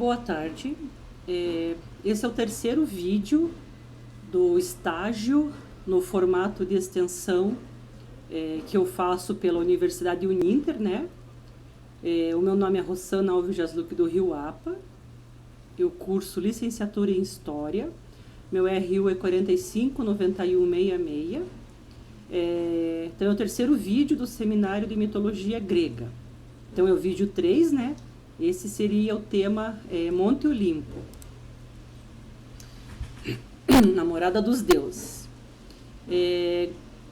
Boa tarde. Esse é o terceiro vídeo do estágio no formato de extensão que eu faço pela Universidade Uninter, né? O meu nome é Rossana Alves Jasluc do Rio APA. Eu curso licenciatura em História. Meu RU é 459166. Então é o terceiro vídeo do seminário de mitologia grega. Então é o vídeo 3, né? Esse seria o tema Monte Olimpo, namorada dos deuses.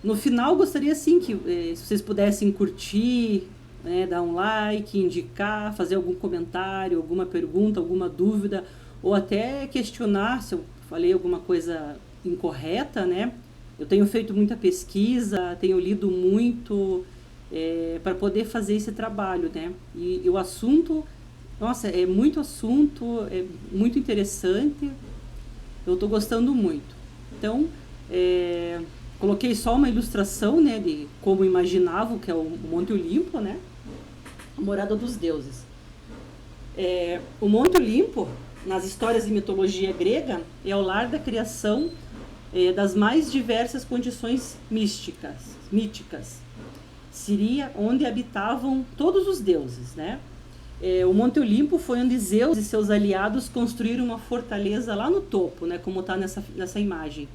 No final, gostaria assim que se vocês pudessem curtir, né, dar um like, indicar, fazer algum comentário, alguma pergunta, alguma dúvida, ou até questionar se eu falei alguma coisa incorreta, né? Eu tenho feito muita pesquisa, tenho lido muito para poder fazer esse trabalho, né? E o assunto, nossa, é muito assunto, é muito interessante, eu estou gostando muito. Então, coloquei só uma ilustração, né, de como imaginavam que é o Monte Olimpo, né? A morada dos deuses. O Monte Olimpo, nas histórias de mitologia grega, é o lar da criação das mais diversas condições míticas. Seria onde habitavam todos os deuses, né? O Monte Olimpo foi onde Zeus e seus aliados construíram uma fortaleza lá no topo, né, como está nessa imagem,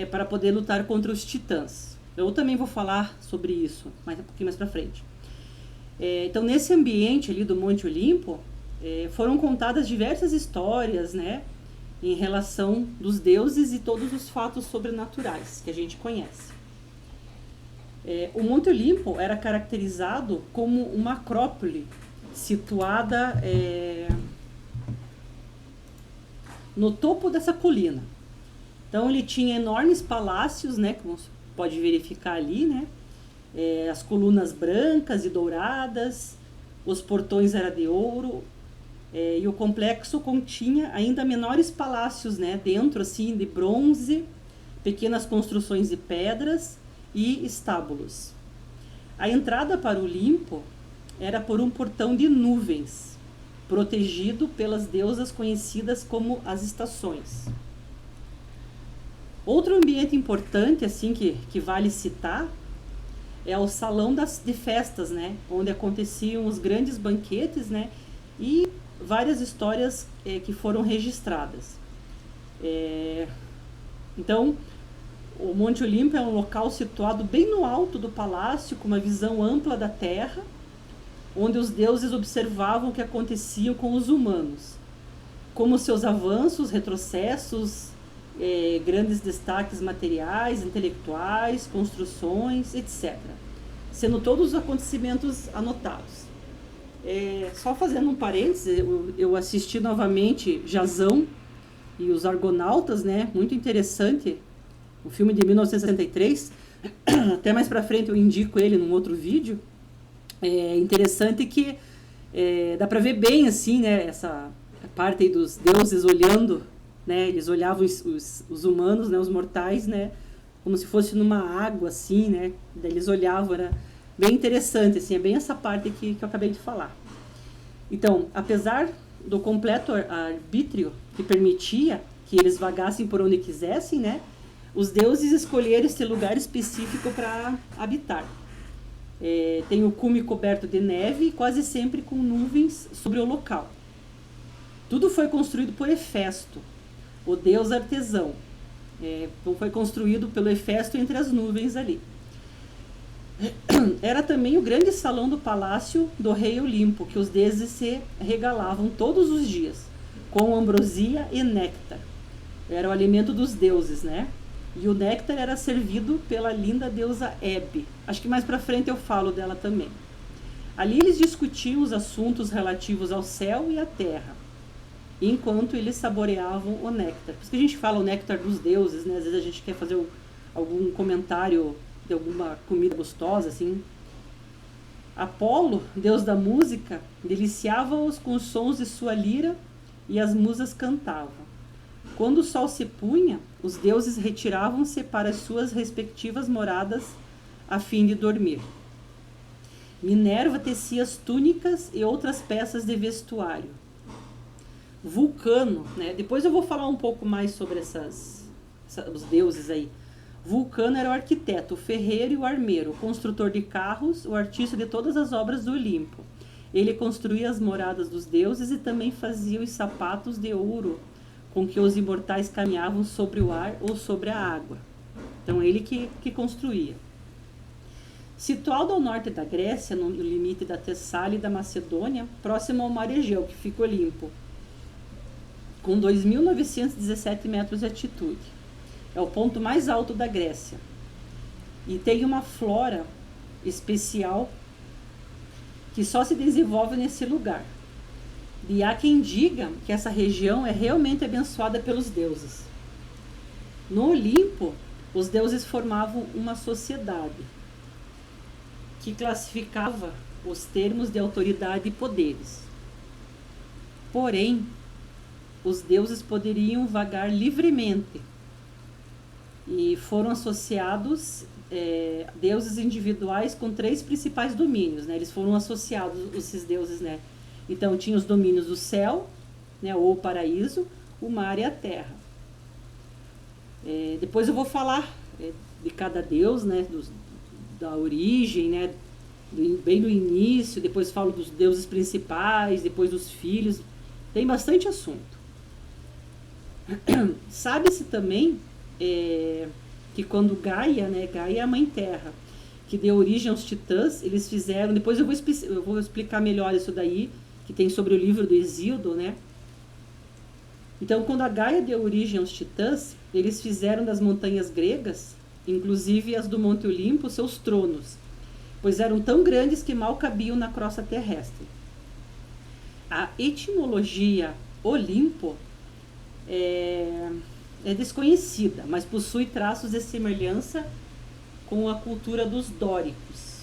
para poder lutar contra os titãs. Eu também vou falar sobre isso um pouquinho mais para frente. Então, nesse ambiente ali do Monte Olimpo, foram contadas diversas histórias, né, em relação dos deuses e todos os fatos sobrenaturais que a gente conhece. O Monte Olimpo era caracterizado como uma acrópole situada no topo dessa colina. Então ele tinha enormes palácios, né, como você pode verificar ali, né, as colunas brancas e douradas, os portões eram de ouro, e o complexo continha ainda menores palácios, né, dentro assim de bronze, pequenas construções de pedras e estábulos. A entrada para o Olimpo era por um portão de nuvens, protegido pelas deusas conhecidas como as estações. Outro ambiente importante assim que vale citar é o salão de festas, né, onde aconteciam os grandes banquetes, né, e várias histórias que foram registradas. Então, o Monte Olimpo é um local situado bem no alto do palácio, com uma visão ampla da terra, onde os deuses observavam o que acontecia com os humanos, como seus avanços, retrocessos, grandes destaques materiais, intelectuais, construções, etc. Sendo todos os acontecimentos anotados. Só fazendo um parênteses, eu assisti novamente Jasão e os Argonautas, né? Muito interessante, um filme de 1963, até mais pra frente eu indico ele num outro vídeo. É interessante que dá para ver bem assim, né, essa parte aí dos deuses olhando, né, eles olhavam os humanos, né, os mortais, né, como se fosse numa água assim, né, daí eles olhavam, era bem interessante assim, é bem essa parte que eu acabei de falar. Então, apesar do completo arbítrio que permitia que eles vagassem por onde quisessem, né, os deuses escolheram esse lugar específico para habitar. Tem o cume coberto de neve, quase sempre com nuvens sobre o local. Tudo foi construído por Hefesto, o deus artesão. Então foi construído pelo Hefesto entre as nuvens ali. Era também o grande salão do palácio do rei Olimpo, que os deuses se regalavam todos os dias, com ambrosia e néctar. Era o alimento dos deuses, né? E o néctar era servido pela linda deusa Hebe. Acho que mais pra frente eu falo dela também. Ali eles discutiam os assuntos relativos ao céu e à terra, enquanto eles saboreavam o néctar. Por isso que a gente fala o néctar dos deuses, né? Às vezes a gente quer fazer algum comentário de alguma comida gostosa, assim. Apolo, deus da música, deliciava-os com os sons de sua lira e as musas cantavam. Quando o sol se punha, os deuses retiravam-se para as suas respectivas moradas a fim de dormir. Minerva tecia as túnicas e outras peças de vestuário. Vulcano, né? Depois eu vou falar um pouco mais sobre os deuses aí. Vulcano era o arquiteto, o ferreiro e o armeiro, o construtor de carros, o artista de todas as obras do Olimpo. Ele construía as moradas dos deuses e também fazia os sapatos de ouro com que os imortais caminhavam sobre o ar ou sobre a água. Então ele que construía. Situado ao norte da Grécia, no limite da Tessália e da Macedônia, próximo ao mar Egeu, que fica Olimpo, com 2.917 metros de altitude. É o ponto mais alto da Grécia. E tem uma flora especial que só se desenvolve nesse lugar. E há quem diga que essa região é realmente abençoada pelos deuses. No Olimpo, os deuses formavam uma sociedade que classificava os termos de autoridade e poderes. Porém, os deuses poderiam vagar livremente e foram associados deuses individuais com 3 principais domínios, né? Eles foram associados, esses deuses, né? Então tinha os domínios do céu, né, ou o paraíso, o mar e a terra. Depois eu vou falar de cada deus, né, da origem, né, bem no início, depois falo dos deuses principais, depois dos filhos, tem bastante assunto. Sabe-se também que quando Gaia, né, Gaia é a mãe terra, que deu origem aos titãs, eles fizeram, depois eu vou explicar melhor isso daí, que tem sobre o livro do Hesíodo, né? Então, quando a Gaia deu origem aos titãs, eles fizeram das montanhas gregas, inclusive as do Monte Olimpo, seus tronos, pois eram tão grandes que mal cabiam na crosta terrestre. A etimologia Olimpo é desconhecida, mas possui traços de semelhança com a cultura dos dóricos.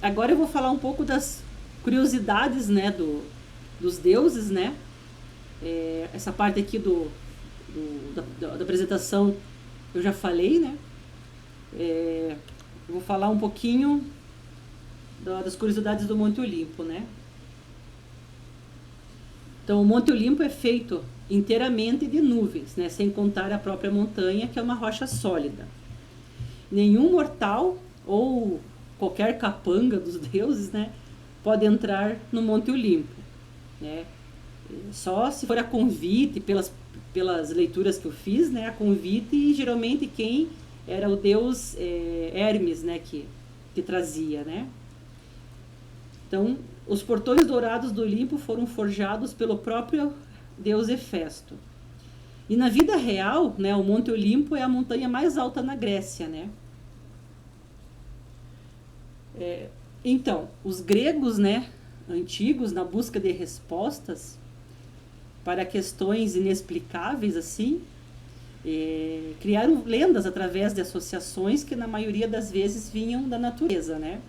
Agora eu vou falar um pouco das curiosidades, né, dos deuses, né? Essa parte aqui da apresentação eu já falei, né? Eu vou falar um pouquinho das curiosidades do Monte Olimpo, né? Então, o Monte Olimpo é feito inteiramente de nuvens, né? Sem contar a própria montanha, que é uma rocha sólida. Nenhum mortal ou qualquer capanga dos deuses, né, pode entrar no Monte Olimpo, né? Só se for a convite, pelas leituras que eu fiz, né, a convite, e geralmente quem era o deus Hermes, né, que trazia, né? Então, os portões dourados do Olimpo foram forjados pelo próprio deus Hefesto. E na vida real, né, o Monte Olimpo é a montanha mais alta na Grécia, né? Então, os gregos, né, antigos, na busca de respostas para questões inexplicáveis, assim, criaram lendas através de associações que na maioria das vezes vinham da natureza, né?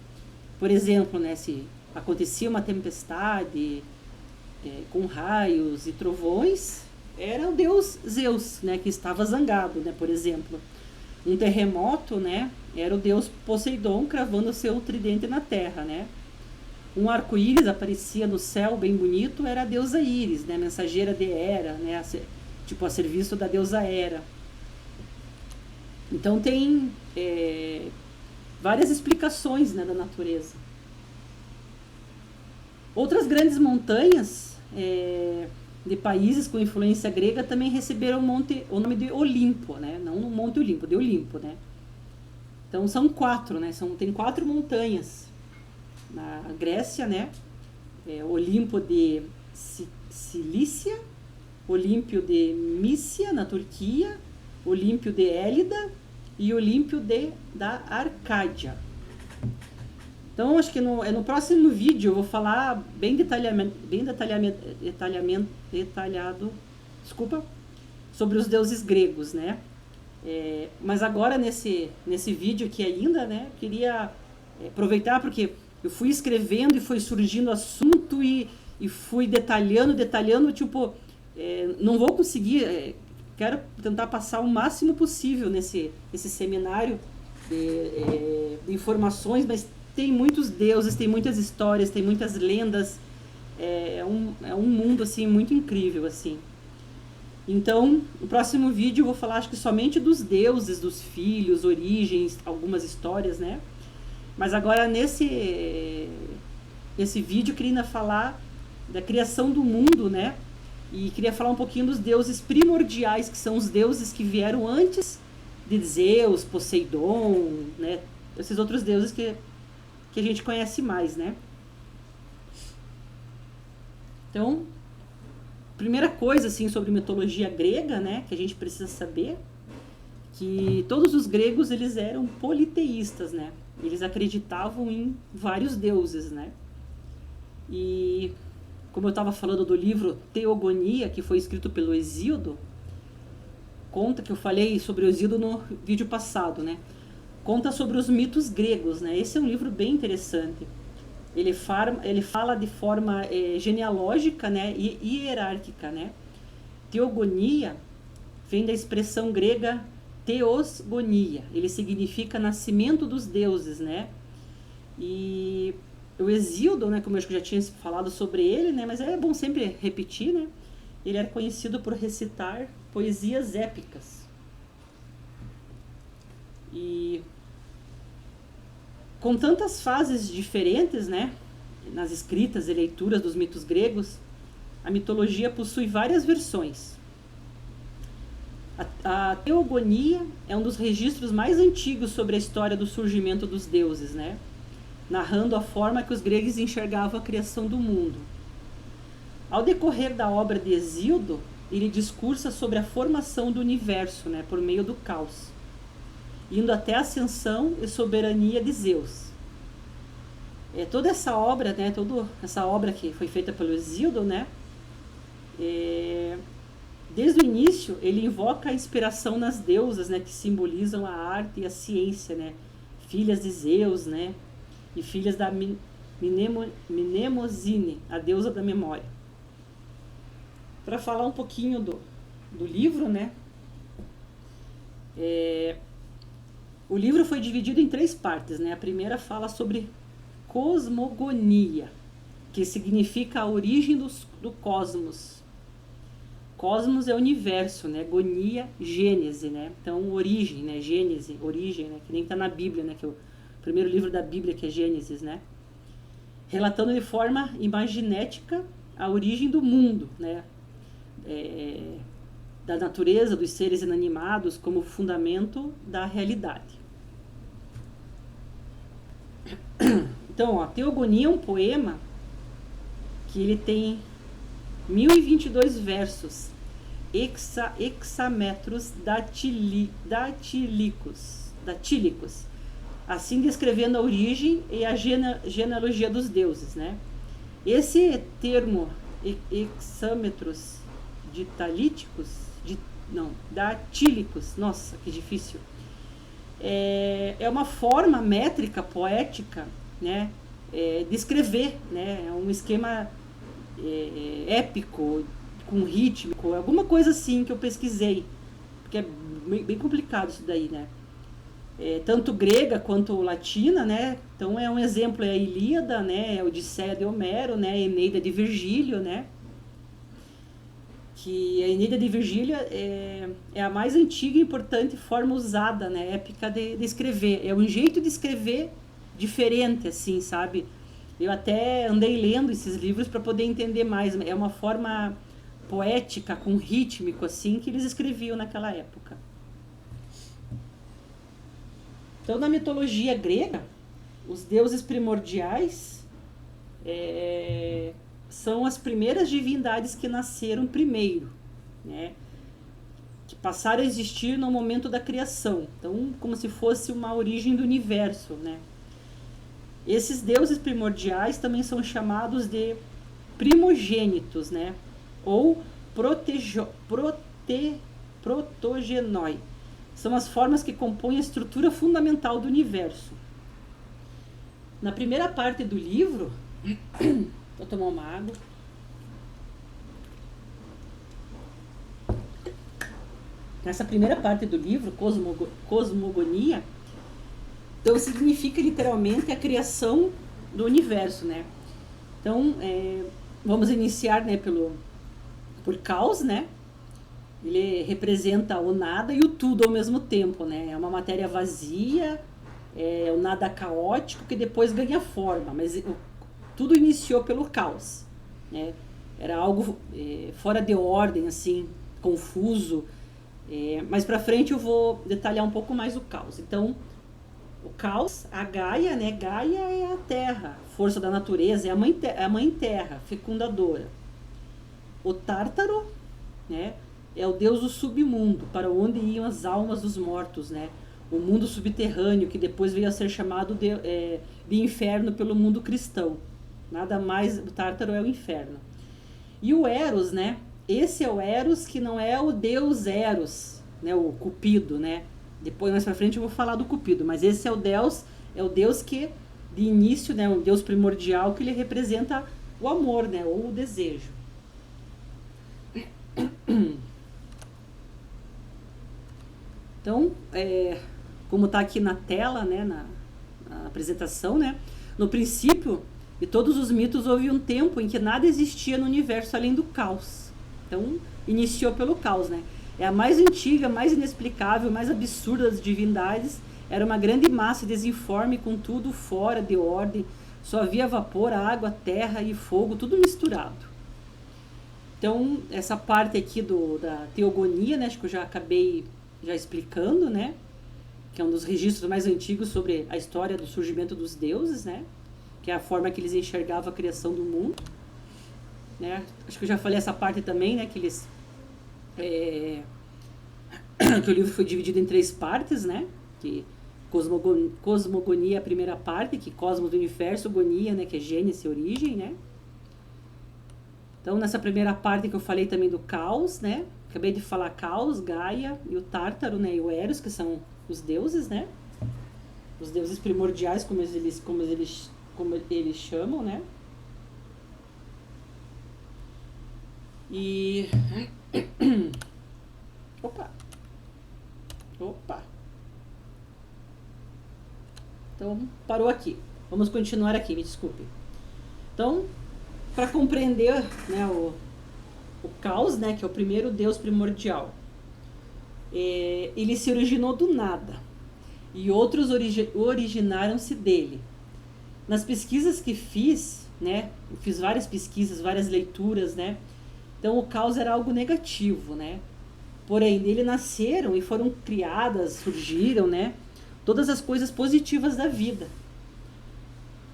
Por exemplo, né, se acontecia uma tempestade com raios e trovões, era o deus Zeus, né, que estava zangado, né, por exemplo. Um terremoto, né, era o deus Poseidon cravando seu tridente na terra, né. Um arco-íris aparecia no céu bem bonito, era a deusa Íris, né, mensageira de Hera, né, a serviço da deusa Hera. Então tem várias explicações, né, da natureza. Outras grandes montanhas de países com influência grega também receberam o nome de Olimpo, né? Não no Monte Olimpo, de Olimpo, né? Então são 4, né? Tem 4 montanhas na Grécia, né? Olimpo de Cilícia, Olímpio de Mícia, na Turquia, Olímpio de Élida e Olímpio da Arcádia. Então, acho que no próximo vídeo eu vou falar bem detalhado, sobre os deuses gregos, né? Mas agora, nesse vídeo aqui ainda, né, queria aproveitar porque eu fui escrevendo e foi surgindo assunto e fui detalhando, tipo, não vou conseguir, quero tentar passar o máximo possível nesse seminário de informações, mas tem muitos deuses, tem muitas histórias, tem muitas lendas, é um mundo assim muito incrível assim. Então, no próximo vídeo eu vou falar acho que somente dos deuses, dos filhos, origens, algumas histórias, né? Mas agora nesse vídeo eu queria ainda falar da criação do mundo, né? E queria falar um pouquinho dos deuses primordiais, que são os deuses que vieram antes de Zeus, Poseidon, né? Esses outros deuses que a gente conhece mais, né? Então, primeira coisa assim sobre mitologia grega, né, que a gente precisa saber, que todos os gregos eles eram politeístas, né? Eles acreditavam em vários deuses, né? E como eu estava falando do livro Teogonia, que foi escrito pelo Hesíodo, conta que eu falei sobre o Hesíodo no vídeo passado, né? Conta sobre os mitos gregos, né? Esse é um livro bem interessante. Ele fala de forma genealógica, né, e hierárquica, né? Teogonia vem da expressão grega theosgonia. Ele significa nascimento dos deuses, né? E o Hesíodo, né, como eu já tinha falado sobre ele, né, mas é bom sempre repetir, né? Ele era conhecido por recitar poesias épicas. E com tantas fases diferentes, né, nas escritas e leituras dos mitos gregos, a mitologia possui várias versões. A Teogonia é um dos registros mais antigos sobre a história do surgimento dos deuses, né, narrando a forma que os gregos enxergavam a criação do mundo. Ao decorrer da obra de Hesíodo, ele discursa sobre a formação do universo, né, por meio do caos, indo até a ascensão e soberania de Zeus. Toda essa obra, né, toda essa obra que foi feita pelo Hesíodo, né, desde o início ele invoca a inspiração nas deusas, né, que simbolizam a arte e a ciência, né, filhas de Zeus, né, e filhas da Mnemosine, a deusa da memória. Para falar um pouquinho do livro, né, o livro foi dividido em 3 partes, né? A primeira fala sobre cosmogonia, que significa a origem do cosmos. Cosmos é universo, né? Gonia, gênese, né? Então, origem, né? Gênese, origem, né? Que nem está na Bíblia, né? Que é o primeiro livro da Bíblia, que é Gênesis, né? Relatando de forma imaginética a origem do mundo, né? Da natureza, dos seres inanimados, como fundamento da realidade. Então, a Teogonia é um poema que ele tem 1022 versos, hexametros datílicos, assim descrevendo a origem e a genealogia dos deuses, né? Esse termo, hexâmetros datílicos, nossa, que difícil, é uma forma métrica, poética, né, de escrever, né, é um esquema épico, com rítmico, alguma coisa assim que eu pesquisei, porque é bem complicado isso daí, né, tanto grega quanto latina, né, então é um exemplo, é a Ilíada, né, a Odisseia de Homero, né, a Eneida de Virgílio, né, que a Eneida de Virgílio é a mais antiga e importante forma usada, né, épica de escrever. É um jeito de escrever diferente, assim, sabe? Eu até andei lendo esses livros para poder entender mais. É uma forma poética, com rítmico, assim, que eles escreviam naquela época. Então, na mitologia grega, os deuses primordiais são as primeiras divindades que nasceram primeiro, né? Que passaram a existir no momento da criação. Então, como se fosse uma origem do universo, né? Esses deuses primordiais também são chamados de primogênitos, né? Ou protogenoi. São as formas que compõem a estrutura fundamental do universo. Na primeira parte do livro, vou tomar uma água. Nessa primeira parte do livro, Cosmogonia, então significa literalmente a criação do universo, né? Então, vamos iniciar, né, por caos, né? Ele representa o nada e o tudo ao mesmo tempo, né? É uma matéria vazia, é o nada caótico que depois ganha forma, mas tudo iniciou pelo caos, né? Era algo fora de ordem, assim, confuso. Mais pra frente eu vou detalhar um pouco mais o caos. Então, o caos, a Gaia, né? Gaia é a terra, força da natureza, é a mãe terra, fecundadora. O Tártaro, né? É o deus do submundo, para onde iam as almas dos mortos, né? O mundo subterrâneo, que depois veio a ser chamado de inferno pelo mundo cristão. Nada mais, o Tártaro é o inferno. E o Eros, né? Esse é o Eros, que não é o deus Eros, né? O Cupido, né? Depois, mais pra frente, eu vou falar do Cupido, mas esse é o deus que, de início, né? Um deus primordial, que ele representa o amor, né? Ou o desejo. Então, como está aqui na tela, né, na apresentação, né, no princípio de todos os mitos houve um tempo em que nada existia no universo além do caos. Então, iniciou pelo caos, né? É a mais antiga, mais inexplicável, mais absurda das divindades. Era uma grande massa desinforme com tudo fora de ordem. Só havia vapor, água, terra e fogo, tudo misturado. Então, essa parte aqui da teogonia, né, acho que eu já acabei já explicando, né, que é um dos registros mais antigos sobre a história do surgimento dos deuses, né, que é a forma que eles enxergavam a criação do mundo, né. Acho que eu já falei essa parte também, né, que eles que o livro foi dividido em 3 partes, né, que cosmogonia é a primeira parte, que cosmos do universo, gonia, né, que é gênese, origem, né. Então, nessa primeira parte que eu falei também do caos, né? Acabei de falar caos, Gaia e o Tártaro, né? E o Eros, que são os deuses, né? Os deuses primordiais, como eles chamam, né? E... Opa! Então, parou aqui. Vamos continuar aqui, me desculpe. Então, para compreender, né, o caos, né, que é o primeiro deus primordial, ele se originou do nada e outros originaram-se dele. Nas pesquisas que fiz, né, fiz várias pesquisas, várias leituras, né, então o caos era algo negativo, né, porém nele nasceram e foram criadas, surgiram, né, todas as coisas positivas da vida.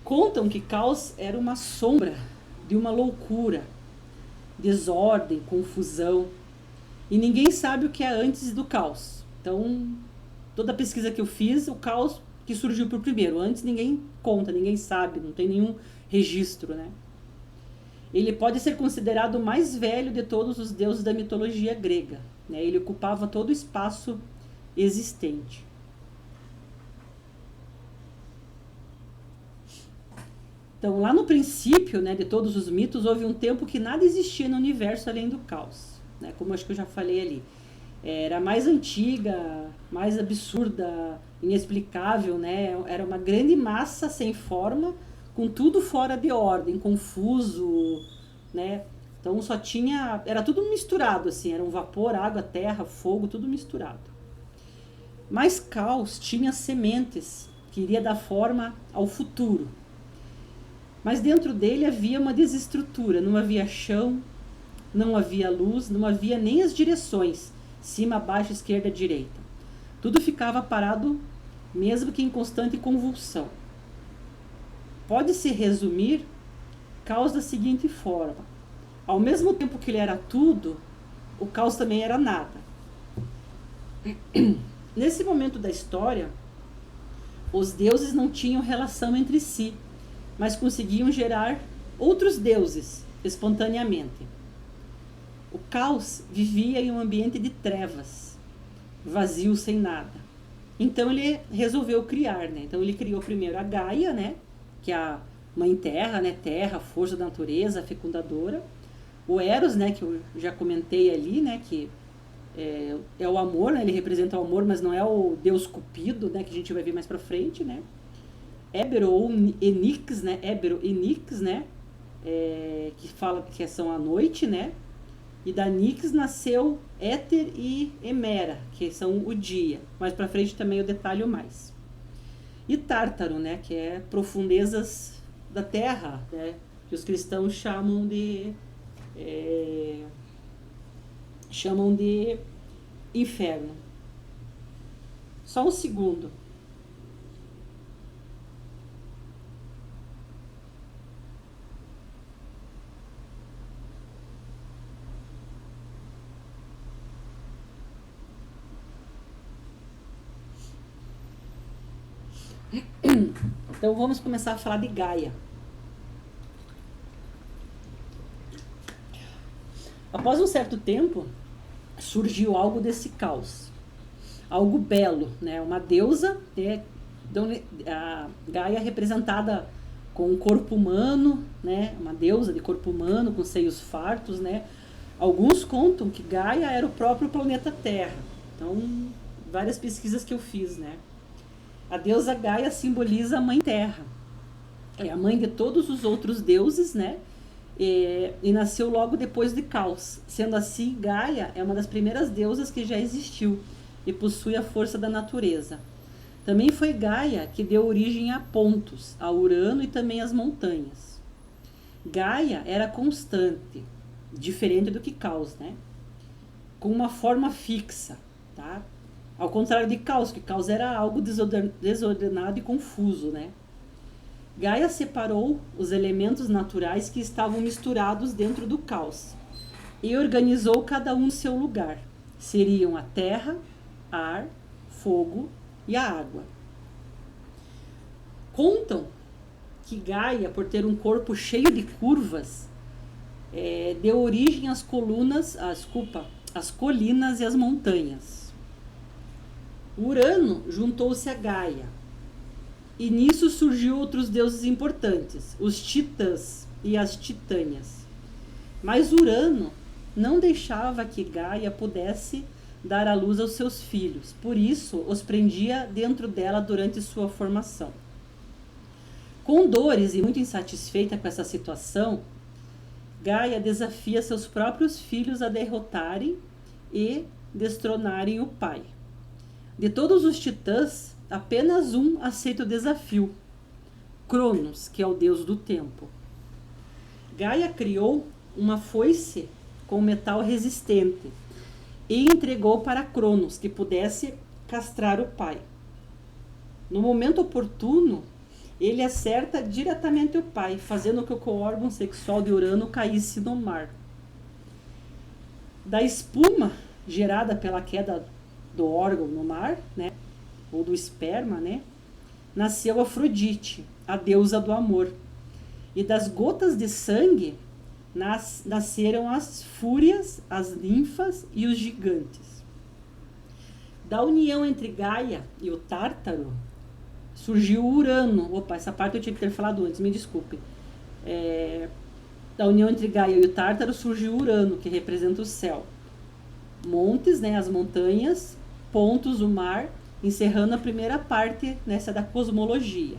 Contam que caos era uma sombra de uma loucura, desordem, confusão. E ninguém sabe o que é antes do caos. Então, toda a pesquisa que eu fiz, o caos que surgiu por primeiro. Antes ninguém conta, ninguém sabe, não tem nenhum registro, né? Ele pode ser considerado o mais velho de todos os deuses da mitologia grega, né? Ele ocupava todo o espaço existente. Então, lá no princípio, né, de todos os mitos, houve um tempo que nada existia no universo além do caos, né, como acho que eu já falei ali. Era a mais antiga, mais absurda, inexplicável, né, era uma grande massa sem forma, com tudo fora de ordem, confuso, né, então era tudo misturado, assim, era um vapor, água, terra, fogo, tudo misturado. Mas caos tinha sementes que iria dar forma ao futuro. Mas dentro dele havia uma desestrutura, não havia chão, não havia luz, não havia nem as direções, cima, baixo, esquerda, direita. Tudo ficava parado, mesmo que em constante convulsão. Pode-se resumir caos da seguinte forma: ao mesmo tempo que ele era tudo, o caos também era nada. Nesse momento da história, os deuses não tinham relação entre si, mas conseguiam gerar outros deuses espontaneamente. O caos vivia em um ambiente de trevas, vazio, sem nada. Então ele resolveu criar, né? Então ele criou primeiro a Gaia, né? Que é a mãe terra, né? Terra, força da natureza, fecundadora. O Eros, né? Que eu já comentei ali, né? Que é o amor, né? Ele representa o amor, mas não é o deus Cupido, né? Que a gente vai ver mais pra frente, né? Ébero ou Enix, né? Ébero, Enix, né? que fala que são a noite, né? E da Nix nasceu Éter e Hemera, que são o dia. Mais pra frente também eu detalho mais. E Tártaro, né? Que é profundezas da terra, né? Que os cristãos chamam de inferno. Só um segundo. Então vamos começar a falar de Gaia. Após um certo tempo, surgiu algo desse caos. Algo belo, né? Uma deusa, né? Então, a Gaia é representada com um corpo humano, né? Uma deusa de corpo humano, com seios fartos, né? Alguns contam que Gaia era o próprio planeta Terra. Então, várias pesquisas que eu fiz, né? A deusa Gaia simboliza a Mãe Terra. É a mãe de todos os outros deuses, né? E nasceu logo depois de Caos. Sendo assim, Gaia é uma das primeiras deusas que já existiu e possui a força da natureza. Também foi Gaia que deu origem a Pontos, a Urano e também as montanhas. Gaia era constante, diferente do que Caos, né? Com uma forma fixa, tá? Ao contrário de Caos, que Caos era algo desordenado e confuso, né? Gaia separou os elementos naturais que estavam misturados dentro do caos e organizou cada um no seu lugar. Seriam a terra, ar, fogo e a água. Contam que Gaia, por ter um corpo cheio de curvas, deu origem às às colinas e às montanhas. Urano juntou-se a Gaia. E nisso surgiu outros deuses importantes, os titãs e as titânias. Mas Urano não deixava que Gaia pudesse dar à luz aos seus filhos, por isso os prendia dentro dela durante sua formação. Com dores e muito insatisfeita com essa situação, Gaia desafia seus próprios filhos a derrotarem e destronarem o pai. De todos os titãs, apenas um aceita o desafio, Cronos, que é o deus do tempo. Gaia criou uma foice com metal resistente e entregou para Cronos, que pudesse castrar o pai. No momento oportuno, ele acerta diretamente o pai, fazendo com que o órgão sexual de Urano caísse no mar. Da espuma gerada pela queda do órgão no mar, né, ou do esperma, né, nasceu Afrodite, a deusa do amor. E das gotas de sangue nasceram as fúrias, as ninfas e os gigantes. Da união entre Gaia e o Tártaro surgiu Urano. Opa, essa parte eu tinha que ter falado antes, me desculpe. Da união entre Gaia e o Tártaro surgiu Urano, que representa o céu. Montes, né, as montanhas, pontos, o mar, encerrando a primeira parte nessa da cosmologia.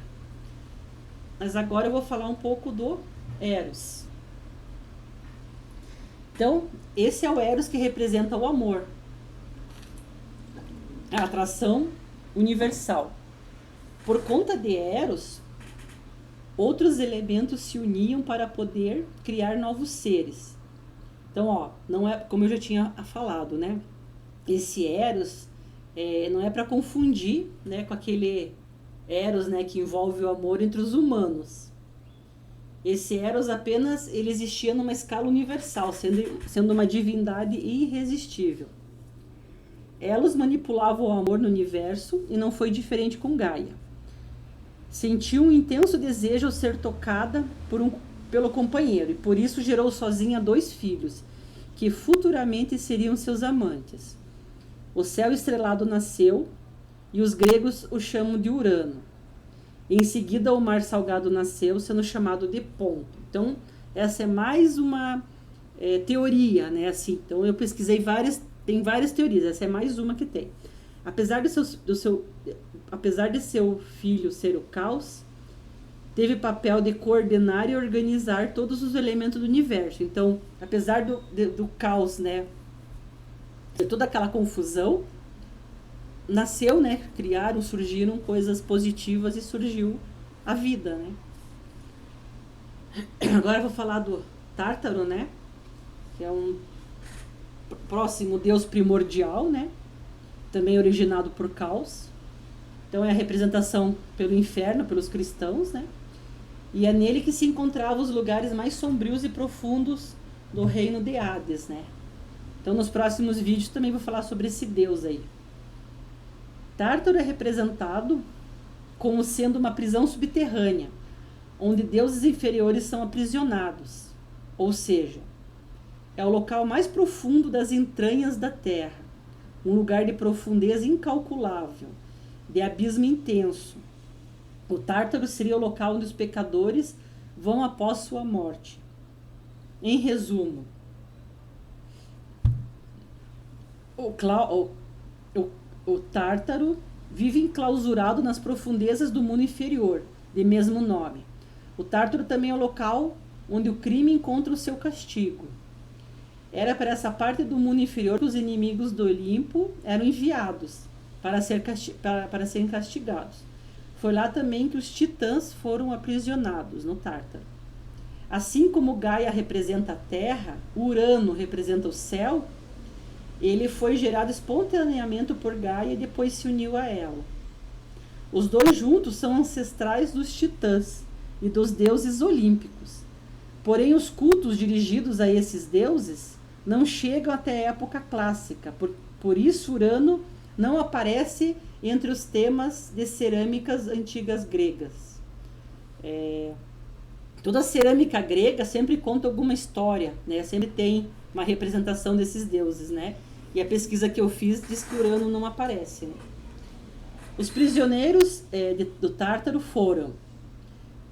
Mas agora eu vou falar um pouco do Eros. Então, esse é o Eros que representa o amor, a atração universal. Por conta de Eros, outros elementos se uniam para poder criar novos seres. Então, ó, não é como eu já tinha falado, né? Esse Eros não é para confundir, né, com aquele Eros, né, que envolve o amor entre os humanos. Esse Eros apenas ele existia numa escala universal, sendo uma divindade irresistível. Elos manipulava o amor no universo e não foi diferente com Gaia. Sentiu um intenso desejo ao ser tocada pelo companheiro e por isso gerou sozinha 2 filhos, que futuramente seriam seus amantes. O céu estrelado nasceu e os gregos o chamam de Urano. Em seguida, o mar salgado nasceu, sendo chamado de Ponto. Então, essa é mais uma teoria, né? Assim, então, eu pesquisei tem várias teorias, essa é mais uma que tem. Apesar de seu filho ser o Caos, teve papel de coordenar e organizar todos os elementos do universo. Então, apesar do caos, né, de toda aquela confusão, nasceu, né, surgiram coisas positivas e surgiu a vida, né. Agora eu vou falar do Tártaro, né, que é um próximo deus primordial, né, também originado por caos. Então é a representação pelo inferno, pelos cristãos, né, e é nele que se encontravam os lugares mais sombrios e profundos do reino de Hades, né. Então nos próximos vídeos também vou falar sobre esse deus aí. Tártaro é representado como sendo uma prisão subterrânea, onde deuses inferiores são aprisionados, ou seja, é o local mais profundo das entranhas da terra, um lugar de profundeza incalculável, de abismo intenso. O Tártaro seria o local onde os pecadores vão após sua morte. Em resumo, o Tártaro vive enclausurado nas profundezas do mundo inferior, de mesmo nome. O Tártaro também é o local onde o crime encontra o seu castigo. Era para essa parte do mundo inferior que os inimigos do Olimpo eram enviados para serem castigados. Foi lá também que os titãs foram aprisionados, no Tártaro. Assim como Gaia representa a terra, Urano representa o céu, ele foi gerado espontaneamente por Gaia e depois se uniu a ela. Os dois juntos são ancestrais dos titãs e dos deuses olímpicos. Porém, os cultos dirigidos a esses deuses não chegam até a época clássica. Por isso, Urano não aparece entre os temas de cerâmicas antigas gregas. Toda cerâmica grega sempre conta alguma história, né? Sempre tem uma representação desses deuses, né? E a pesquisa que eu fiz diz que Urano não aparece, né? Os prisioneiros do Tártaro foram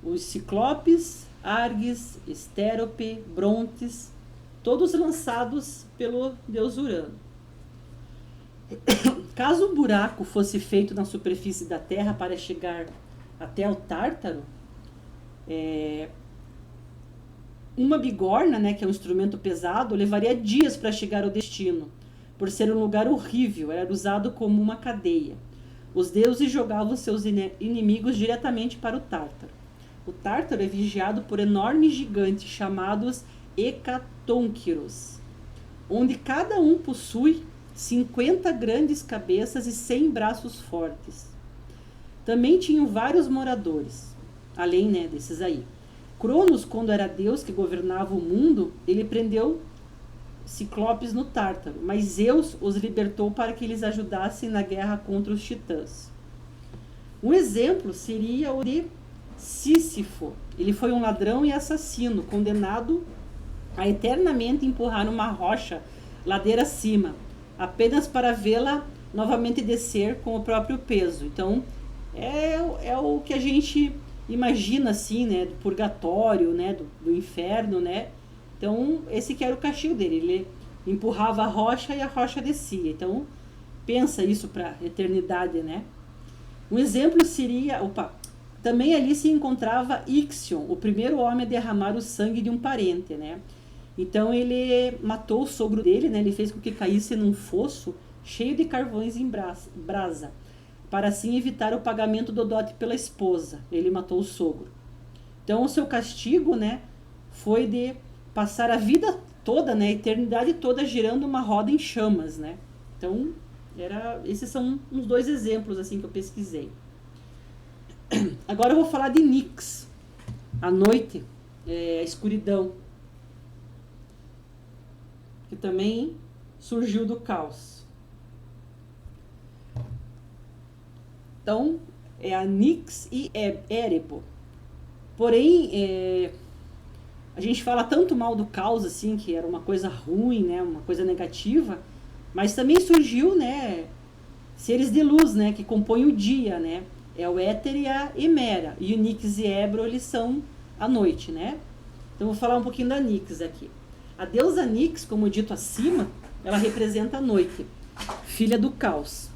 os Ciclopes, Arges, Estérope, Brontes, todos lançados pelo deus Urano. Caso um buraco fosse feito na superfície da Terra para chegar até o Tártaro, uma bigorna, né, que é um instrumento pesado, levaria dias para chegar ao destino, por ser um lugar horrível, era usado como uma cadeia. Os deuses jogavam seus inimigos diretamente para o Tártaro. O Tártaro é vigiado por enormes gigantes chamados Hecatônquiros, onde cada um possui 50 grandes cabeças e 100 braços fortes. Também tinham vários moradores, além, né, desses aí. Cronos, quando era Deus que governava o mundo, ele prendeu Ciclopes no Tártaro, mas Zeus os libertou para que eles ajudassem na guerra contra os titãs. Um exemplo seria o de Sísifo. Ele foi um ladrão e assassino, condenado a eternamente empurrar uma rocha ladeira acima, apenas para vê-la novamente descer com o próprio peso. Então, é o que a gente imagina assim, né, do purgatório, né, do inferno, né? Então, esse que era o castigo dele. Ele empurrava a rocha e a rocha descia. Então, pensa isso para a eternidade, né? Um exemplo seria... também ali se encontrava Ixion, o primeiro homem a derramar o sangue de um parente, né? Então, ele matou o sogro dele, né? Ele fez com que caísse num fosso cheio de carvões em brasa, para assim evitar o pagamento do dote pela esposa. Ele matou o sogro. Então, o seu castigo, né, foi de passar a vida toda, né, a eternidade toda girando uma roda em chamas, né? Então, esses são uns dois exemplos assim que eu pesquisei. Agora eu vou falar de Nix, a noite, a escuridão, que também surgiu do caos. Então, é a Nix e Érebo. Porém, a gente fala tanto mal do caos, assim, que era uma coisa ruim, né, uma coisa negativa, mas também surgiu, né, seres de luz, né, que compõem o dia, né, é o Éter e a Hemera, e o Nix e Ébro, eles são a noite, né. Então, vou falar um pouquinho da Nix aqui. A deusa Nix, como dito acima, ela representa a noite, filha do caos,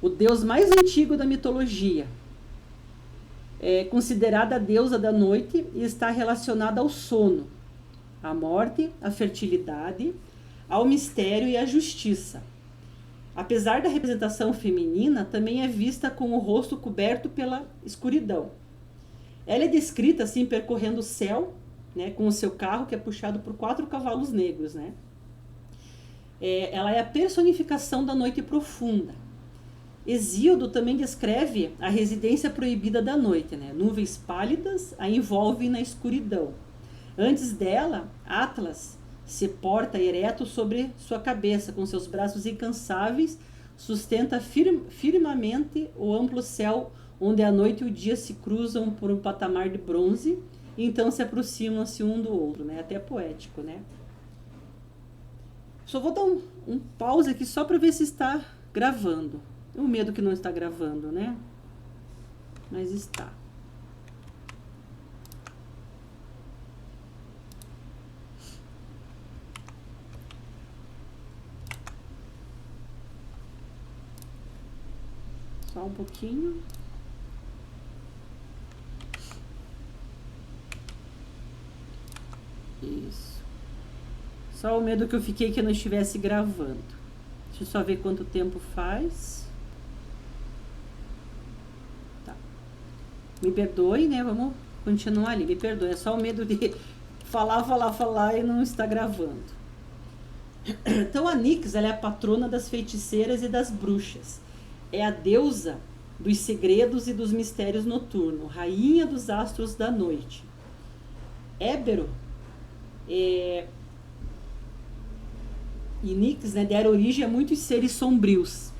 o deus mais antigo da mitologia. é considerada a deusa da noite e está relacionada ao sono, à morte, à fertilidade, ao mistério e à justiça. Apesar da representação feminina, também é vista com o rosto coberto pela escuridão. Ela é descrita assim percorrendo o céu, né, com o seu carro que é puxado por 4 cavalos negros, né? Ela é a personificação da noite profunda. Hesíodo também descreve a residência proibida da noite, né? Nuvens pálidas a envolvem na escuridão. Antes dela, Atlas se porta ereto sobre sua cabeça, com seus braços incansáveis, sustenta firmemente o amplo céu, onde a noite e o dia se cruzam por um patamar de bronze, e então se aproximam-se um do outro, né? Até poético, né? Só vou dar um pause aqui só para ver se está gravando. O medo que não está gravando, né? Mas está. Só um pouquinho. Isso. Só o medo que eu fiquei que eu não estivesse gravando. Deixa eu só ver quanto tempo faz. Tá. Me perdoe, né? Vamos continuar ali. Me perdoe. É só o medo de falar e não estar gravando. Então a Nix, ela é a patrona das feiticeiras e das bruxas. É a deusa dos segredos e dos mistérios noturnos, rainha dos astros da noite. Ébero e Nix, né, deram origem a muitos seres sombrios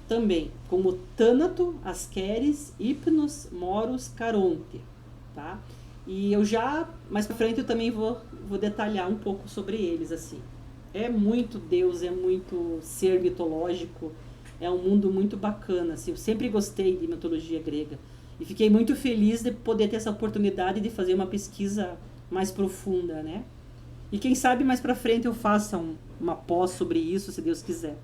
também, como Tânato, Asqueres, Hypnos, Moros, Caronte, tá? E eu já, mais pra frente, eu também vou detalhar um pouco sobre eles, assim. É muito deus, é muito ser mitológico, é um mundo muito bacana, assim. Eu sempre gostei de mitologia grega e fiquei muito feliz de poder ter essa oportunidade de fazer uma pesquisa mais profunda, né? E quem sabe mais pra frente eu faça uma pós sobre isso, se Deus quiser.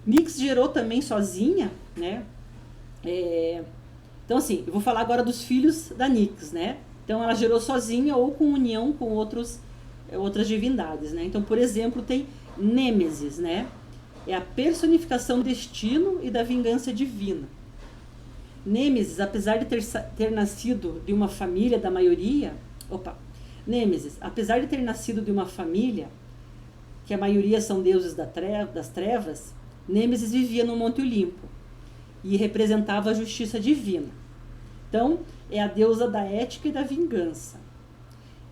Nix gerou também sozinha, né? Então, assim, eu vou falar agora dos filhos da Nix, né? Então, ela gerou sozinha ou com união com outras divindades, né? Então, por exemplo, tem Nêmesis, né? É a personificação do destino e da vingança divina. Nêmesis, apesar de ter nascido de uma família da maioria... Nêmesis, apesar de ter nascido de uma família, que a maioria são deuses das trevas, Nêmesis vivia no Monte Olimpo e representava a justiça divina. Então, é a deusa da ética e da vingança.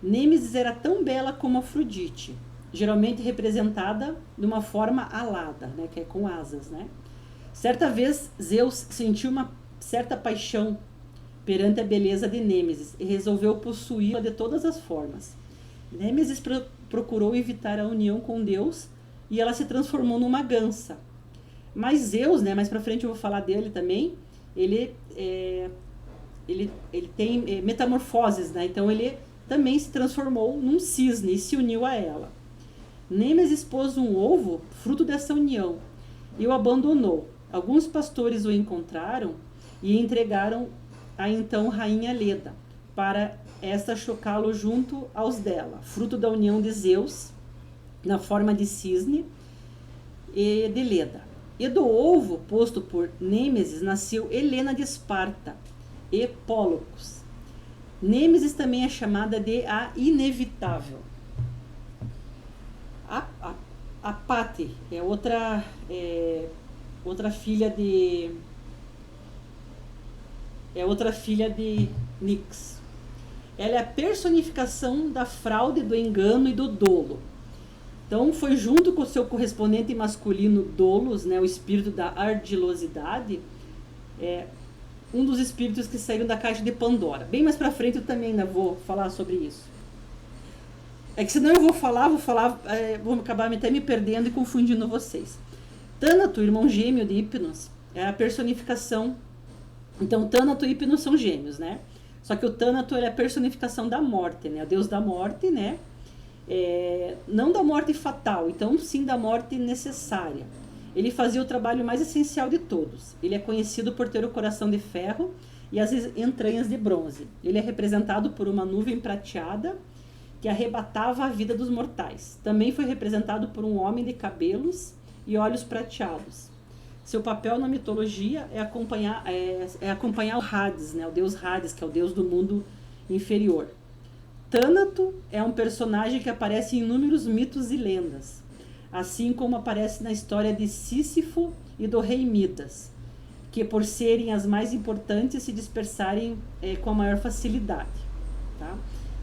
Nêmesis era tão bela como Afrodite, geralmente representada de uma forma alada, né, que é com asas, né? Certa vez, Zeus sentiu uma certa paixão perante a beleza de Nêmesis e resolveu possuí-la de todas as formas. Nêmesis procurou evitar a união com Deus e ela se transformou numa gansa. Mas Zeus, né, mais pra frente eu vou falar dele também, ele tem metamorfoses, né? Então ele também se transformou num cisne e se uniu a ela. Nêmesis pôs um ovo, fruto dessa união, e o abandonou. Alguns pastores o encontraram e entregaram a então rainha Leda, para esta chocá-lo junto aos dela, fruto da união de Zeus, na forma de cisne, e de Leda. E do ovo posto por Nêmesis nasceu Helena de Esparta e Pólocos. Nêmesis também é chamada de a inevitável. A Pate é outra filha de Nix. Ela é a personificação da fraude, do engano e do dolo. Então, foi junto com o seu correspondente masculino Dolos, né, o espírito da ardilosidade, um dos espíritos que saíram da caixa de Pandora. Bem mais pra frente eu também ainda vou falar sobre isso. É que senão eu vou acabar até me perdendo e confundindo vocês. Tânato, irmão gêmeo de Hypnos, é a personificação. Então, Tânato e Hypnos são gêmeos, né? Só que o Tânato é a personificação da morte, né? O deus da morte, né? Não da morte fatal, então sim da morte necessária. Ele fazia o trabalho mais essencial de todos. Ele é conhecido por ter o coração de ferro e as entranhas de bronze. Ele é representado por uma nuvem prateada que arrebatava a vida dos mortais. Também foi representado por um homem de cabelos e olhos prateados. Seu papel na mitologia é acompanhar o Hades, né, o deus Hades, que é o deus do mundo inferior. Thanato é um personagem que aparece em inúmeros mitos e lendas, assim como aparece na história de Sísifo e do rei Midas, que por serem as mais importantes se dispersarem com a maior facilidade. Tá?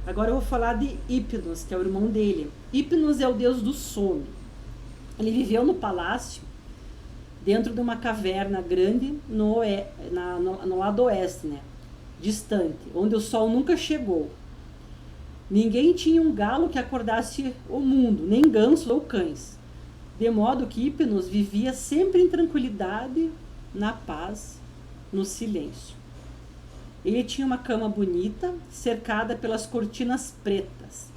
Agora eu vou falar de Hipnos, que é o irmão dele. Hipnos é o deus do sono. Ele viveu no palácio, dentro de uma caverna grande no lado oeste, né? Distante, onde o sol nunca chegou. Ninguém tinha um galo que acordasse o mundo, nem gansos ou cães. De modo que Hipnos vivia sempre em tranquilidade, na paz, no silêncio. Ele tinha uma cama bonita, cercada pelas cortinas pretas.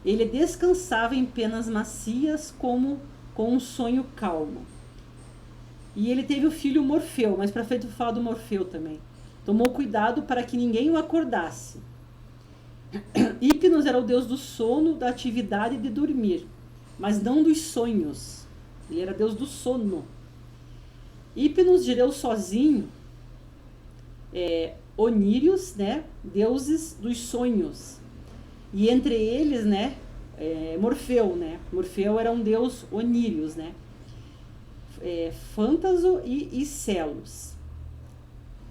Ele descansava em penas macias, como com um sonho calmo. E ele teve o filho Morfeu, mas para frente eu vou falar do Morfeu também. Tomou cuidado para que ninguém o acordasse. Hipnos era o deus do sono, da atividade e de dormir, mas não dos sonhos. Ele era deus do sono. Hipnos gerou sozinho Onírios, né, deuses dos sonhos. E entre eles, né, Morfeu, né? Morfeu era um deus Onírios, né? Fântaso e Celos.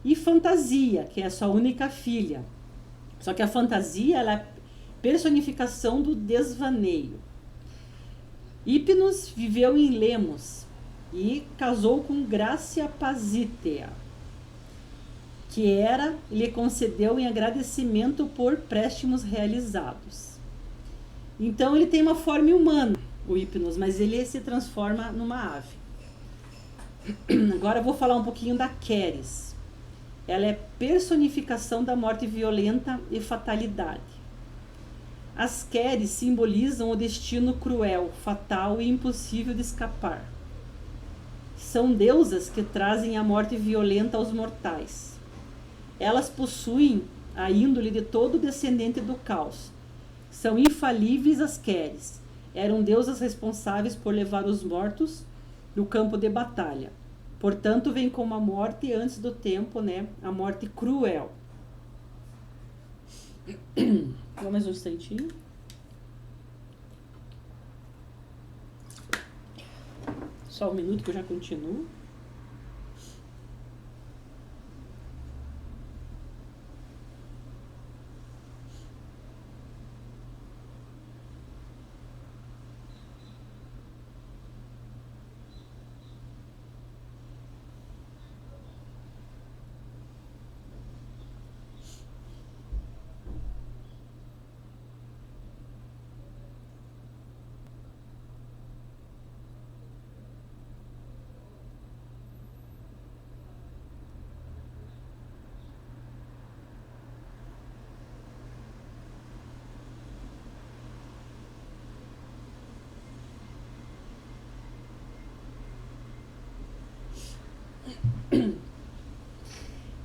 E Fantasia, que é a sua única filha. Só que a Fantasia, ela é personificação do desvaneio. Hipnos viveu em Lemos e casou com Grácia Pasítea, que lhe concedeu em agradecimento por préstimos realizados. Então ele tem uma forma humana, o Hipnos, mas ele se transforma numa ave. Agora eu vou falar um pouquinho da Queres. Ela é personificação da morte violenta e fatalidade. As Queres simbolizam o destino cruel, fatal e impossível de escapar. São deusas que trazem a morte violenta aos mortais. Elas possuem a índole de todo descendente do caos. São infalíveis as Queres. Eram deusas responsáveis por levar os mortos no campo de batalha. Portanto, vem como a morte antes do tempo, né? A morte cruel. Vamos mais um instantinho. Só um minuto que eu já continuo.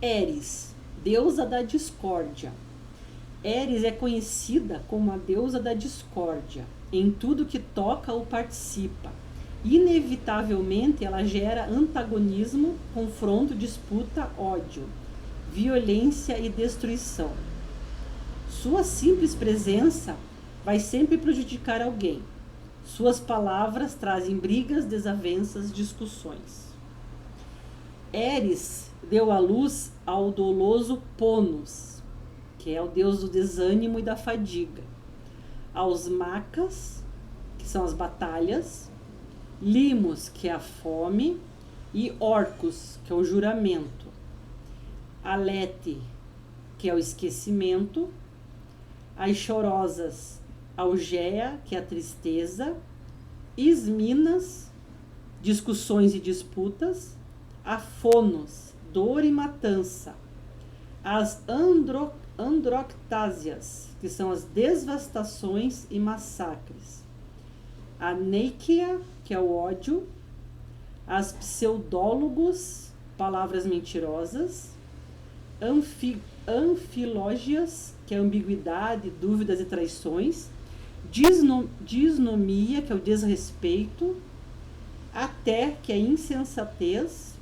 Eris, deusa da discórdia. Eris é conhecida como a deusa da discórdia. Em tudo que toca ou participa. Inevitavelmente, ela gera antagonismo, confronto, disputa, ódio, violência e destruição. Sua simples presença vai sempre prejudicar alguém. Suas palavras trazem brigas, desavenças, discussões. Eris deu à luz ao doloso Ponos, que é o deus do desânimo e da fadiga, aos Macas, que são as batalhas, Limos, que é a fome, e Orcus, que é o juramento, Alete, que é o esquecimento, as chorosas, Algeia, que é a tristeza, Isminas, discussões e disputas, Afonos, dor e matança, as Androctásias, que são as devastações e massacres, a Neikia, que é o ódio, as pseudólogos, palavras mentirosas, Anfilógias, que é ambiguidade, dúvidas e traições. Disnomia, que é o desrespeito. Até, que é insensatez.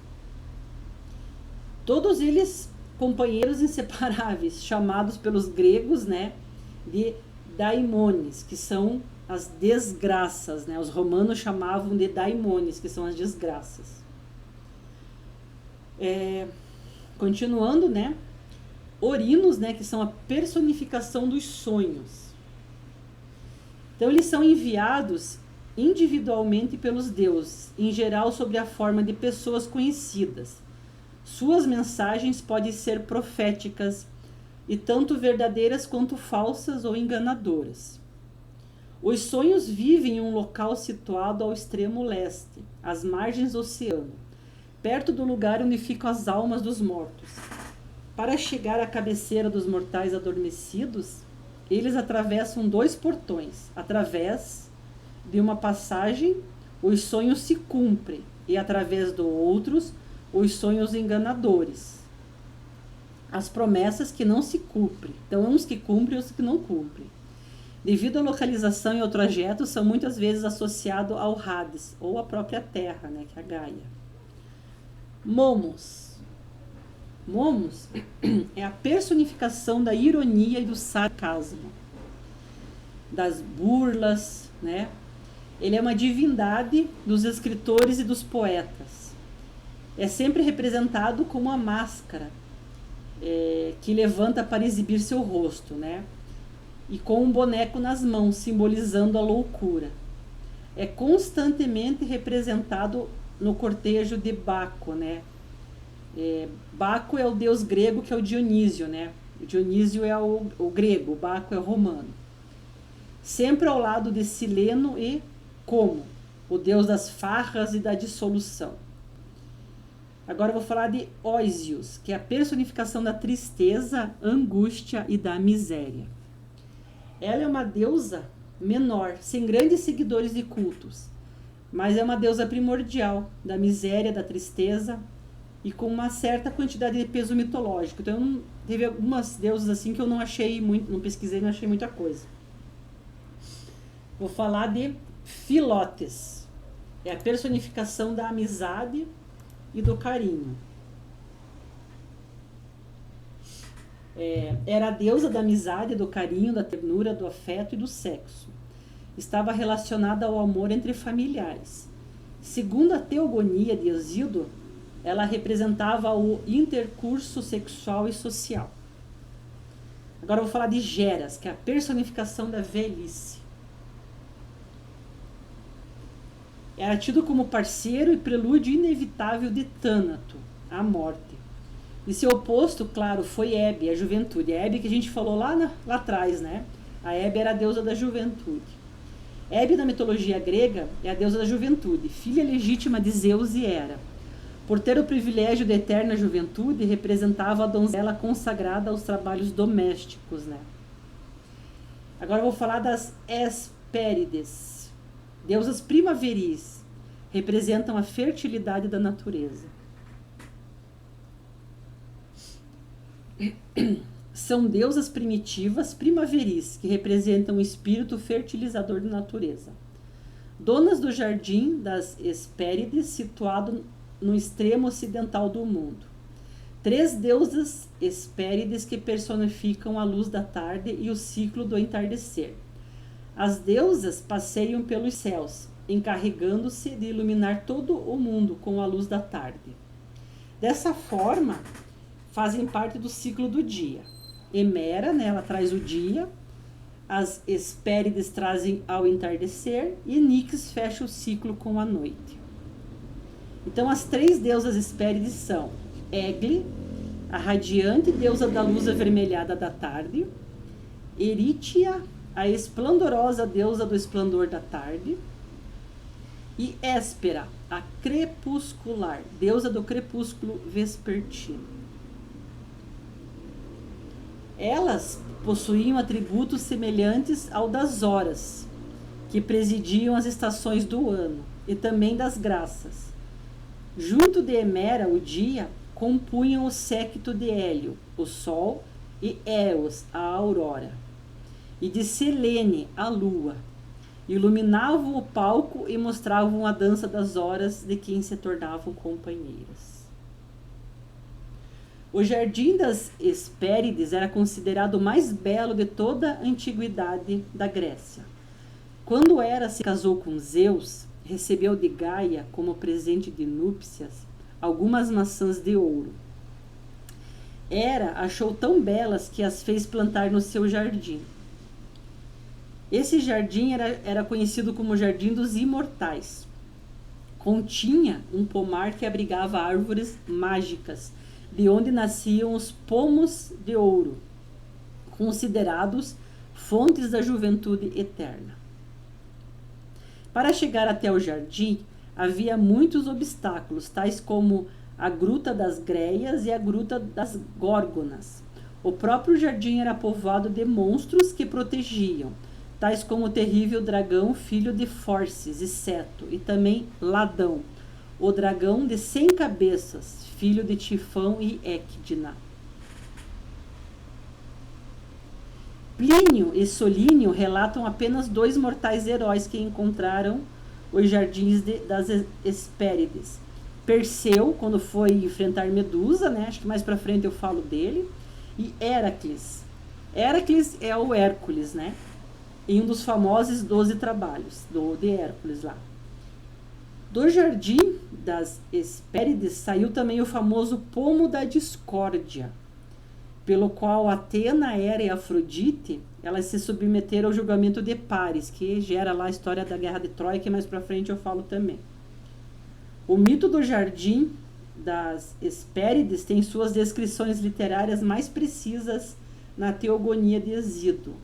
Todos eles companheiros inseparáveis, chamados pelos gregos, né, de daimones, que são as desgraças, né? Os romanos chamavam de daimones, que são as desgraças. Continuando, né? Orinos, né, que são a personificação dos sonhos. Então eles são enviados individualmente pelos deuses, em geral sob a forma de pessoas conhecidas. Suas mensagens podem ser proféticas e tanto verdadeiras quanto falsas ou enganadoras. Os sonhos vivem em um local situado ao extremo leste, às margens do oceano, perto do lugar onde ficam as almas dos mortos. Para chegar à cabeceira dos mortais adormecidos, eles atravessam 2 portões. Através de uma passagem, os sonhos se cumprem, e através de outros, os sonhos enganadores. As promessas que não se cumprem. Então, uns que cumprem e outros que não cumprem. Devido à localização e ao trajeto, são muitas vezes associados ao Hades, ou à própria Terra, né, que é a Gaia. Momos. Momos é a personificação da ironia e do sarcasmo, das burlas, né? Ele é uma divindade dos escritores e dos poetas. É sempre representado como uma máscara que levanta para exibir seu rosto, né? E com um boneco nas mãos, simbolizando a loucura. É constantemente representado no cortejo de Baco, né? Baco é o deus grego, que é o Dionísio, né? O Dionísio é o grego, o Baco é o romano. Sempre ao lado de Sileno e Como, o deus das farras e da dissolução. Agora eu vou falar de Óisios, que é a personificação da tristeza, angústia e da miséria. Ela é uma deusa menor, sem grandes seguidores e cultos, mas é uma deusa primordial da miséria, da tristeza e com uma certa quantidade de peso mitológico. Então, teve algumas deusas assim que eu não achei muito, não pesquisei, não achei muita coisa. Vou falar de Filotes. É a personificação da amizade e do carinho. Era a deusa da amizade, do carinho, da ternura, do afeto e do sexo. Estava relacionada ao amor entre familiares. Segundo a teogonia de Hesíodo, ela representava o intercurso sexual e social. Agora eu vou falar de Geras, que é a personificação da velhice. Era tido como parceiro e prelúdio inevitável de Tânato, a morte. E seu oposto, claro, foi Hebe, a juventude. A Hebe que a gente falou lá atrás, né? A Hebe era a deusa da juventude. Hebe, na mitologia grega, é a deusa da juventude, filha legítima de Zeus e Hera. Por ter o privilégio da eterna juventude, representava a donzela consagrada aos trabalhos domésticos, né? Agora eu vou falar das Hespérides, deusas primaveris, representam a fertilidade da natureza. São deusas primitivas primaveris, que representam o espírito fertilizador da natureza. Donas do jardim das Hespérides, situado no extremo ocidental do mundo. 3 deusas Hespérides que personificam a luz da tarde e o ciclo do entardecer. As deusas passeiam pelos céus, encarregando-se de iluminar todo o mundo com a luz da tarde. Dessa forma, fazem parte do ciclo do dia. Hemera, né, ela traz o dia, as Hespérides trazem ao entardecer e Nix fecha o ciclo com a noite. Então, as 3 deusas Hespérides são Egle, a radiante deusa da luz avermelhada da tarde, Eritia, a esplendorosa deusa do esplendor da tarde, e Héspera, a crepuscular, deusa do crepúsculo vespertino. Elas possuíam atributos semelhantes ao das horas, que presidiam as estações do ano, e também das graças. Junto de Hemera, o dia, compunham o séquito de Hélio, o Sol, e Eos, a aurora, e de Selene, a lua. Iluminavam o palco e mostravam a dança das horas de quem se tornavam companheiras. O Jardim das Hespérides era considerado o mais belo de toda a antiguidade da Grécia. Quando Hera se casou com Zeus, recebeu de Gaia, como presente de núpcias, algumas maçãs de ouro. Hera achou tão belas que as fez plantar no seu jardim. Esse jardim era conhecido como Jardim dos Imortais. Continha um pomar que abrigava árvores mágicas, de onde nasciam os pomos de ouro, considerados fontes da juventude eterna. Para chegar até o jardim, havia muitos obstáculos, tais como a Gruta das Greias e a Gruta das Górgonas. O próprio jardim era povoado de monstros que protegiam, tais como o terrível dragão filho de Forces e Seto, e também Ladão, o dragão de 100 cabeças, filho de Tifão e Equidna. Plínio e Solínio relatam apenas 2 mortais heróis que encontraram os jardins das Hespérides. Perseu, quando foi enfrentar Medusa, né? Acho que mais pra frente eu falo dele. E Heracles. Heracles é o Hércules, né? Em um dos famosos 12 trabalhos de Hércules lá. Do Jardim das Hespérides saiu também o famoso Pomo da Discórdia, pelo qual Atena, Hera e Afrodite, elas se submeteram ao julgamento de Paris, que gera lá a história da Guerra de Troia, que mais pra frente eu falo também. O mito do Jardim das Hespérides tem suas descrições literárias mais precisas na Teogonia de Hesíodo,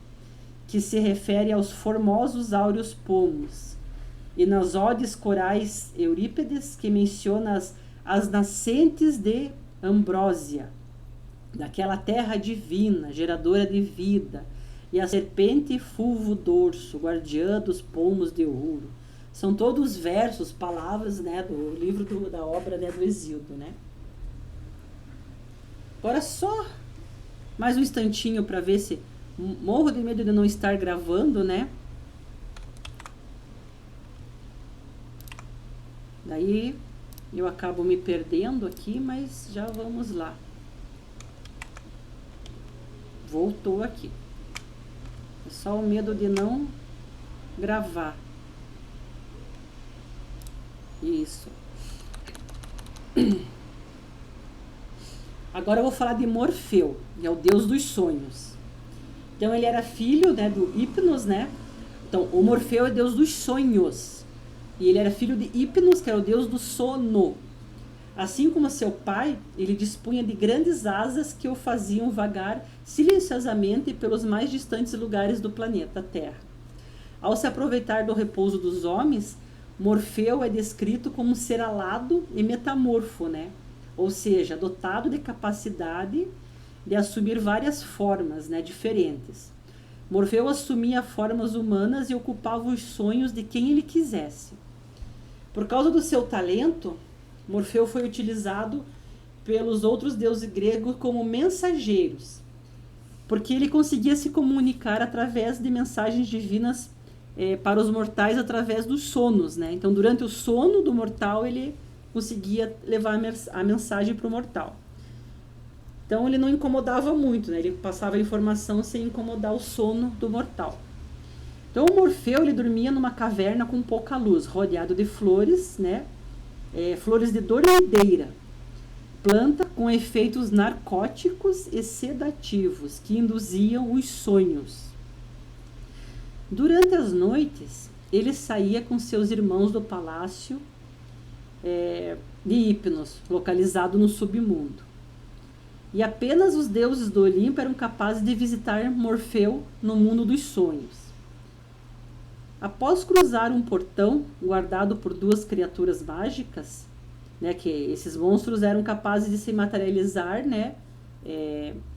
que se refere aos formosos áureos pomos, e nas odes corais Eurípides, que menciona as nascentes de Ambrósia, daquela terra divina, geradora de vida, e a serpente fulvo dorso, guardiã dos pomos de ouro. São todos versos, palavras, né, do livro da obra, né, do Hesíodo, né? Agora só mais um instantinho para ver se morro de medo de não estar gravando, né? Daí eu acabo me perdendo aqui, mas já vamos lá. Voltou aqui. É só o medo de não gravar. Isso. Agora eu vou falar de Morfeu, que é o deus dos sonhos. Então ele era filho, né, do Hipnos, né? Então o Morfeu é deus dos sonhos. E ele era filho de Hipnos, que era o deus do sono. Assim como seu pai, ele dispunha de grandes asas que o faziam vagar silenciosamente pelos mais distantes lugares do planeta Terra. Ao se aproveitar do repouso dos homens, Morfeu é descrito como um ser alado e metamorfo, né? Ou seja, dotado de capacidade de assumir várias formas, né, diferentes. Morfeu assumia formas humanas e ocupava os sonhos de quem ele quisesse. Por causa do seu talento, Morfeu foi utilizado pelos outros deuses gregos como mensageiros, porque ele conseguia se comunicar através de mensagens divinas para os mortais através dos sonos, né? Então, durante o sono do mortal, ele conseguia levar a mensagem para o mortal. Então, ele não incomodava muito, né? Ele passava a informação sem incomodar o sono do mortal. Então, o Morfeu, ele dormia numa caverna com pouca luz, rodeado de flores, né? Flores de dormideira, planta com efeitos narcóticos e sedativos que induziam os sonhos. Durante as noites, ele saía com seus irmãos do palácio de Hipnos, localizado no submundo. E apenas os deuses do Olimpo eram capazes de visitar Morfeu no mundo dos sonhos. Após cruzar um portão guardado por 2 criaturas mágicas, né, que esses monstros eram capazes de se materializar, né?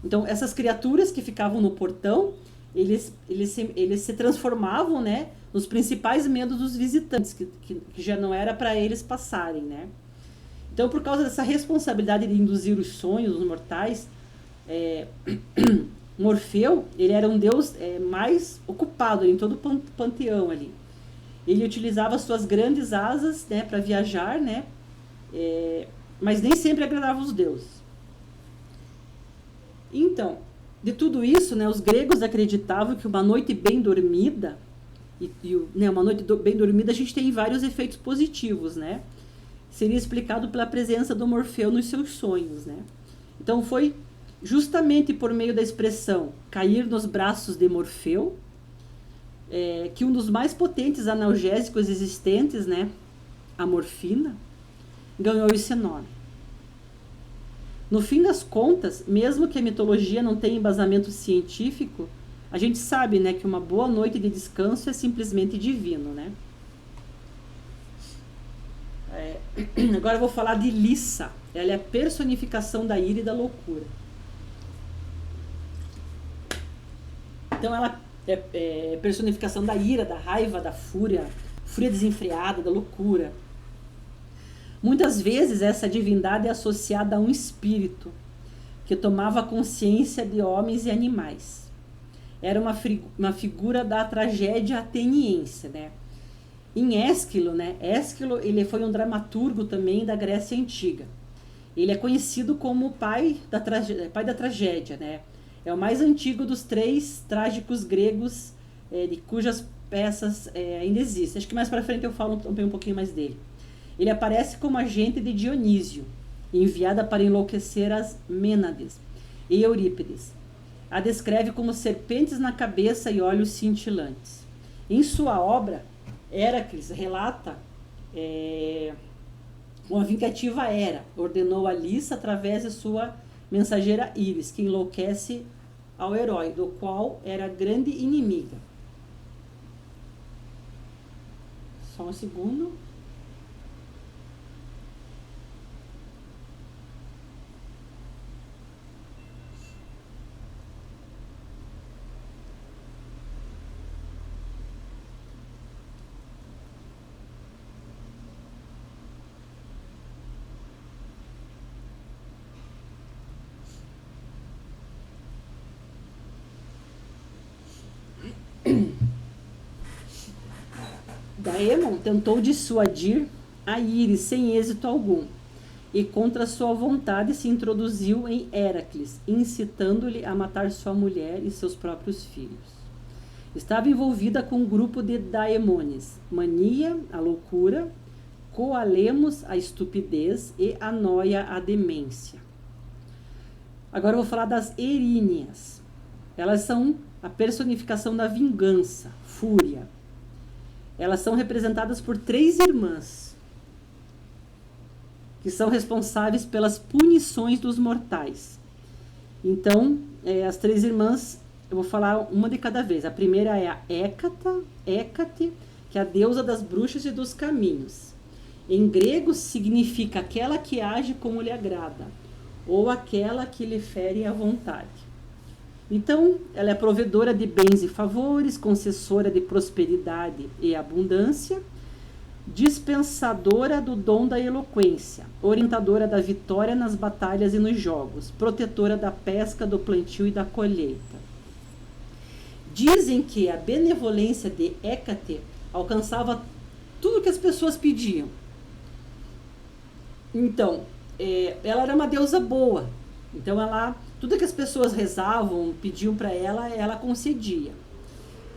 Então, essas criaturas que ficavam no portão, eles se transformavam, né, nos principais medos dos visitantes, que já não era para eles passarem, né? Então, por causa dessa responsabilidade de induzir os sonhos dos mortais, Morfeu, ele era um deus mais ocupado em todo o panteão ali. Ele utilizava suas grandes asas, né, para viajar, né, mas nem sempre agradava os deuses. Então, de tudo isso, né, os gregos acreditavam que uma noite bem dormida, uma noite bem dormida a gente tem vários efeitos positivos, né? Seria explicado pela presença do Morfeu nos seus sonhos, né? Então foi justamente por meio da expressão cair nos braços de Morfeu, que um dos mais potentes analgésicos existentes, né, a morfina, ganhou esse nome. No fim das contas, mesmo que a mitologia não tenha embasamento científico, a gente sabe, né, que uma boa noite de descanso é simplesmente divino, né? Agora eu vou falar de Lissa. Ela é a personificação da ira e da loucura. Então ela é personificação da ira, da raiva, da fúria desenfreada, da loucura. Muitas vezes essa divindade é associada a um espírito que tomava consciência de homens e animais. Era uma figura da tragédia ateniense, né? Em Ésquilo, né? Ésquilo, ele foi um dramaturgo também da Grécia Antiga. Ele é conhecido como o pai da tragédia, né? É o mais antigo dos 3 trágicos gregos, de cujas peças ainda existem. Acho que mais para frente eu falo também um pouquinho mais dele. Ele aparece como agente de Dionísio, enviada para enlouquecer as Mênades e Eurípides. A descreve como serpentes na cabeça e olhos cintilantes. Em sua obra, Heracles relata uma vingativa Hera ordenou a Lissa através de sua mensageira Íris, que enlouquece ao herói, do qual era grande inimiga. Só um segundo. Daemon tentou dissuadir a Íris sem êxito algum, e contra sua vontade se introduziu em Heracles, incitando-lhe a matar sua mulher e seus próprios filhos. Estava envolvida com um grupo de daemones, Mania, a loucura, Coalemos, a estupidez, e a Noia, a demência. Agora eu vou falar das Eríneas. Elas são a personificação da vingança, fúria. Elas são representadas por 3 irmãs, que são responsáveis pelas punições dos mortais. Então, as 3 irmãs, eu vou falar uma de cada vez. A primeira é a Hécate, que é a deusa das bruxas e dos caminhos. Em grego significa aquela que age como lhe agrada, ou aquela que lhe fere à vontade. Então, ela é provedora de bens e favores, concessora de prosperidade e abundância, dispensadora do dom da eloquência, orientadora da vitória nas batalhas e nos jogos, protetora da pesca, do plantio e da colheita. Dizem que a benevolência de Hécate alcançava tudo que as pessoas pediam. Então, ela era uma deusa boa. Então, tudo que as pessoas rezavam, pediam para ela, ela concedia.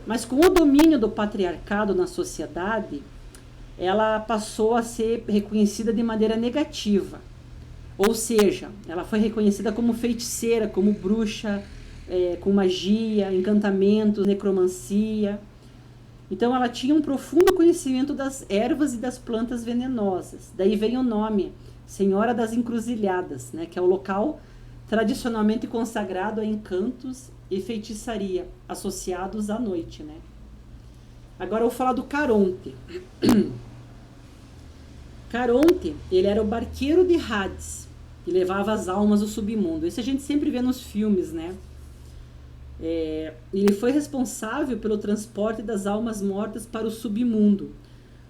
Mas com o domínio do patriarcado na sociedade, ela passou a ser reconhecida de maneira negativa. Ou seja, ela foi reconhecida como feiticeira, como bruxa, com magia, encantamentos, necromancia. Então ela tinha um profundo conhecimento das ervas e das plantas venenosas. Daí vem o nome, Senhora das Encruzilhadas, né, que é o local tradicionalmente consagrado a encantos e feitiçaria, associados à noite, né? Agora eu vou falar do Caronte. Caronte, ele era o barqueiro de Hades, que levava as almas do submundo. Isso a gente sempre vê nos filmes, né? Ele foi responsável pelo transporte das almas mortas para o submundo,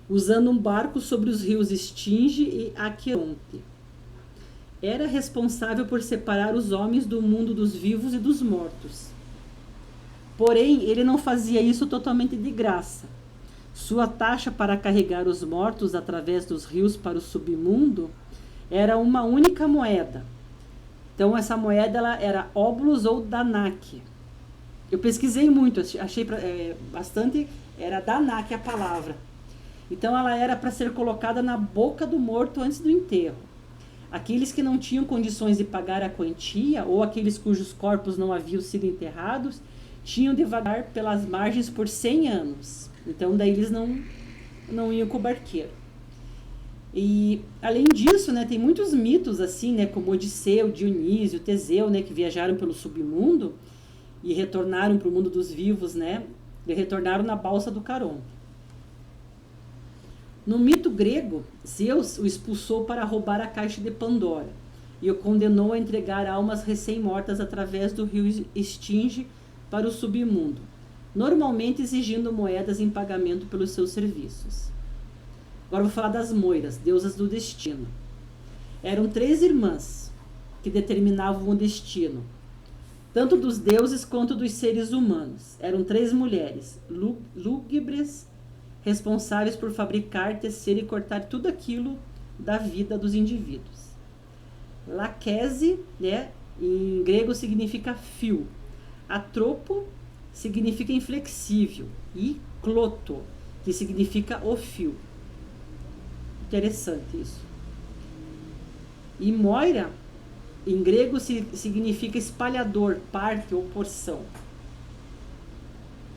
usando um barco sobre os rios Estinge e Aqueronte. era responsável por separar os homens do mundo dos vivos e dos mortos. Porém, ele não fazia isso totalmente de graça. Sua taxa para carregar os mortos através dos rios para o submundo era uma única moeda. Então, essa moeda ela era óbulos ou danak. Eu pesquisei muito, achei bastante, era danak a palavra. Então, ela era para ser colocada na boca do morto antes do enterro. Aqueles que não tinham condições de pagar a quantia, ou aqueles cujos corpos não haviam sido enterrados, tinham de vagar pelas margens por 100 anos. Então, daí eles não iam com o barqueiro. E, além disso, né, tem muitos mitos, assim, né, como Odisseu, Dionísio, Teseu, né, que viajaram pelo submundo e retornaram para o mundo dos vivos, né, e retornaram na balsa do Caronte. No mito grego, Zeus o expulsou para roubar a caixa de Pandora e o condenou a entregar almas recém-mortas através do rio Estinge para o submundo, normalmente exigindo moedas em pagamento pelos seus serviços. Agora vou falar das Moiras, deusas do destino. Eram 3 irmãs que determinavam o destino, tanto dos deuses quanto dos seres humanos. Eram 3 mulheres, lúgubres, responsáveis por fabricar, tecer e cortar tudo aquilo da vida dos indivíduos. Laquese, né, em grego significa fio. Atropo significa inflexível. E cloto, que significa o fio. Interessante isso. E Moira, em grego, significa espalhador, parte ou porção.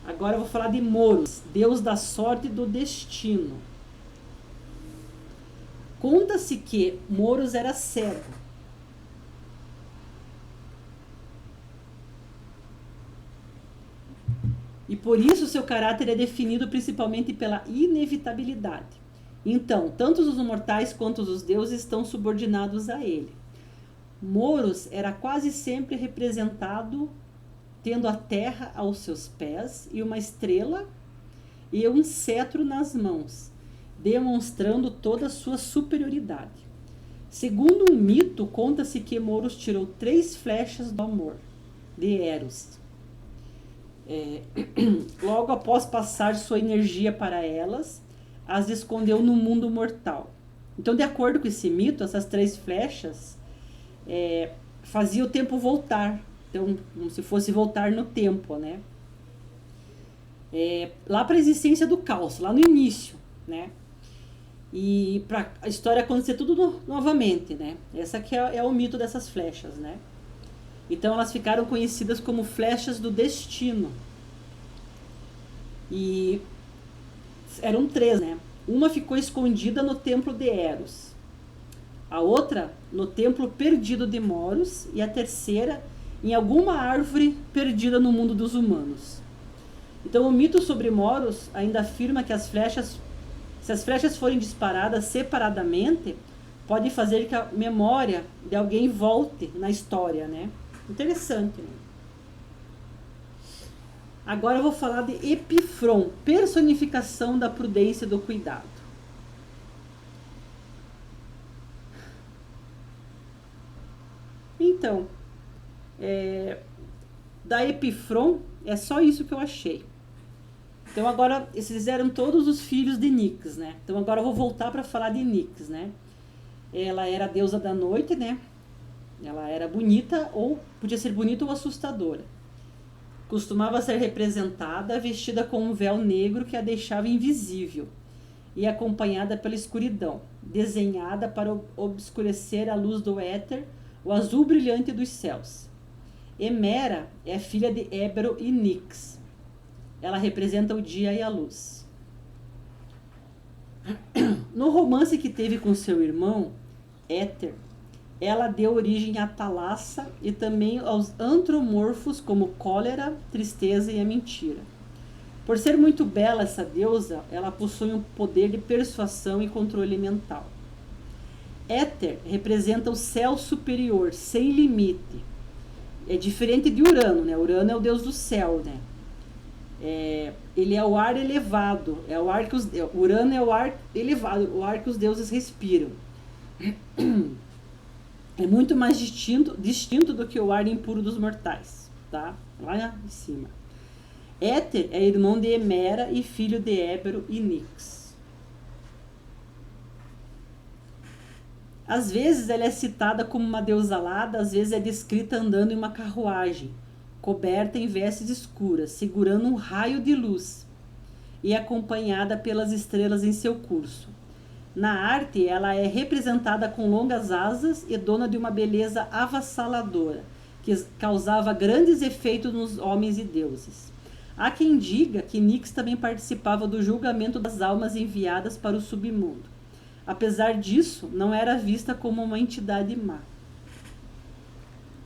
Agora eu vou falar de Moros, deus da sorte e do destino. Conta-se que Moros era cego. E por isso seu caráter é definido principalmente pela inevitabilidade. Então, tanto os mortais quanto os deuses estão subordinados a ele. Moros era quase sempre representado tendo a terra aos seus pés e uma estrela e um cetro nas mãos, demonstrando toda a sua superioridade. Segundo um mito, conta-se que Moros tirou 3 flechas do amor, de Eros. Logo após passar sua energia para elas, as escondeu no mundo mortal. Então, de acordo com esse mito, essas 3 flechas faziam o tempo voltar. Então, como se fosse voltar no tempo, né? Lá para a existência do caos, lá no início, né? E para a história acontecer tudo novamente, né? Essa que é o mito dessas flechas, né? Então, elas ficaram conhecidas como flechas do destino. E eram 3, né? Uma ficou escondida no templo de Eros. A outra no templo perdido de Moros. E a terceira em alguma árvore perdida no mundo dos humanos. Então, o mito sobre Moros ainda afirma que se as flechas forem disparadas separadamente, pode fazer que a memória de alguém volte na história, né? Interessante, né? Agora eu vou falar de Epifron, personificação da prudência e do cuidado. Então, da Epifron, é só isso que eu achei. Então agora, esses eram todos os filhos de Nix, né? Então agora eu vou voltar para falar de Nix, né? Ela era a deusa da noite, né? Ela era bonita, ou podia ser bonita ou assustadora. Costumava ser representada vestida com um véu negro que a deixava invisível e acompanhada pela escuridão, desenhada para obscurecer a luz do éter, o azul brilhante dos céus. Hemera é filha de Ébero e Nix. Ela representa o dia e a luz. No romance que teve com seu irmão, Éter, ela deu origem à Thalassa e também aos antropomorfos como cólera, tristeza e a mentira. Por ser muito bela essa deusa, ela possui um poder de persuasão e controle mental. Éter representa o céu superior, sem limite. É diferente de Urano, né? Urano é o deus do céu, né? Ele é o ar elevado, Urano é o ar elevado, o ar que os deuses respiram. é muito mais distinto do que o ar impuro dos mortais, tá? Lá em cima. Éter é irmão de Hemera e filho de Ébero e Nix. Às vezes ela é citada como uma deusa alada, às vezes é descrita andando em uma carruagem, coberta em vestes escuras, segurando um raio de luz e acompanhada pelas estrelas em seu curso. Na arte, ela é representada com longas asas e dona de uma beleza avassaladora, que causava grandes efeitos nos homens e deuses. Há quem diga que Nix também participava do julgamento das almas enviadas para o submundo. Apesar disso, não era vista como uma entidade má.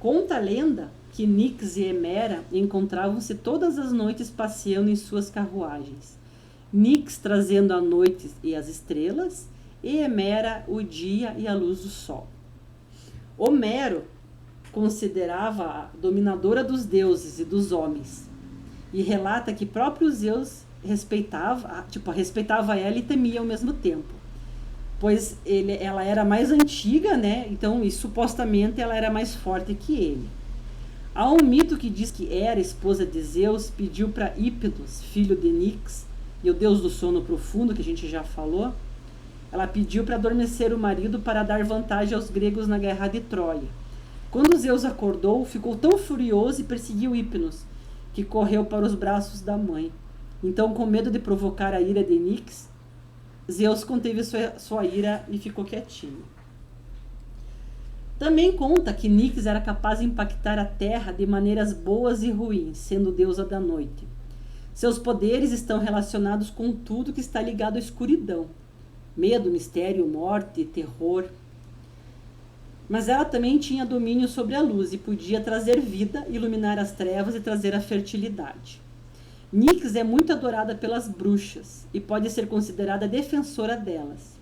Conta a lenda que Nix e Hemera encontravam-se todas as noites passeando em suas carruagens. Nix trazendo a noite e as estrelas, e Hemera o dia e a luz do sol. Homero considerava a dominadora dos deuses e dos homens, e relata que próprio Zeus respeitava ela e temia ao mesmo tempo, pois ela era mais antiga, né? Então, e supostamente ela era mais forte que ele. Há um mito que diz que Hera, esposa de Zeus, pediu para Hípidos, filho de Nix, e o deus do sono profundo, que a gente já falou, ela pediu para adormecer o marido para dar vantagem aos gregos na guerra de Troia. Quando Zeus acordou, ficou tão furioso e perseguiu Hipnos, que correu para os braços da mãe. Então, com medo de provocar a ira de Nix, Zeus conteve sua ira e ficou quietinho. Também conta que Nix era capaz de impactar a terra de maneiras boas e ruins, sendo deusa da noite. Seus poderes estão relacionados com tudo que está ligado à escuridão. Medo, mistério, morte, terror. Mas ela também tinha domínio sobre a luz e podia trazer vida, iluminar as trevas e trazer a fertilidade. Nix é muito adorada pelas bruxas e pode ser considerada defensora delas.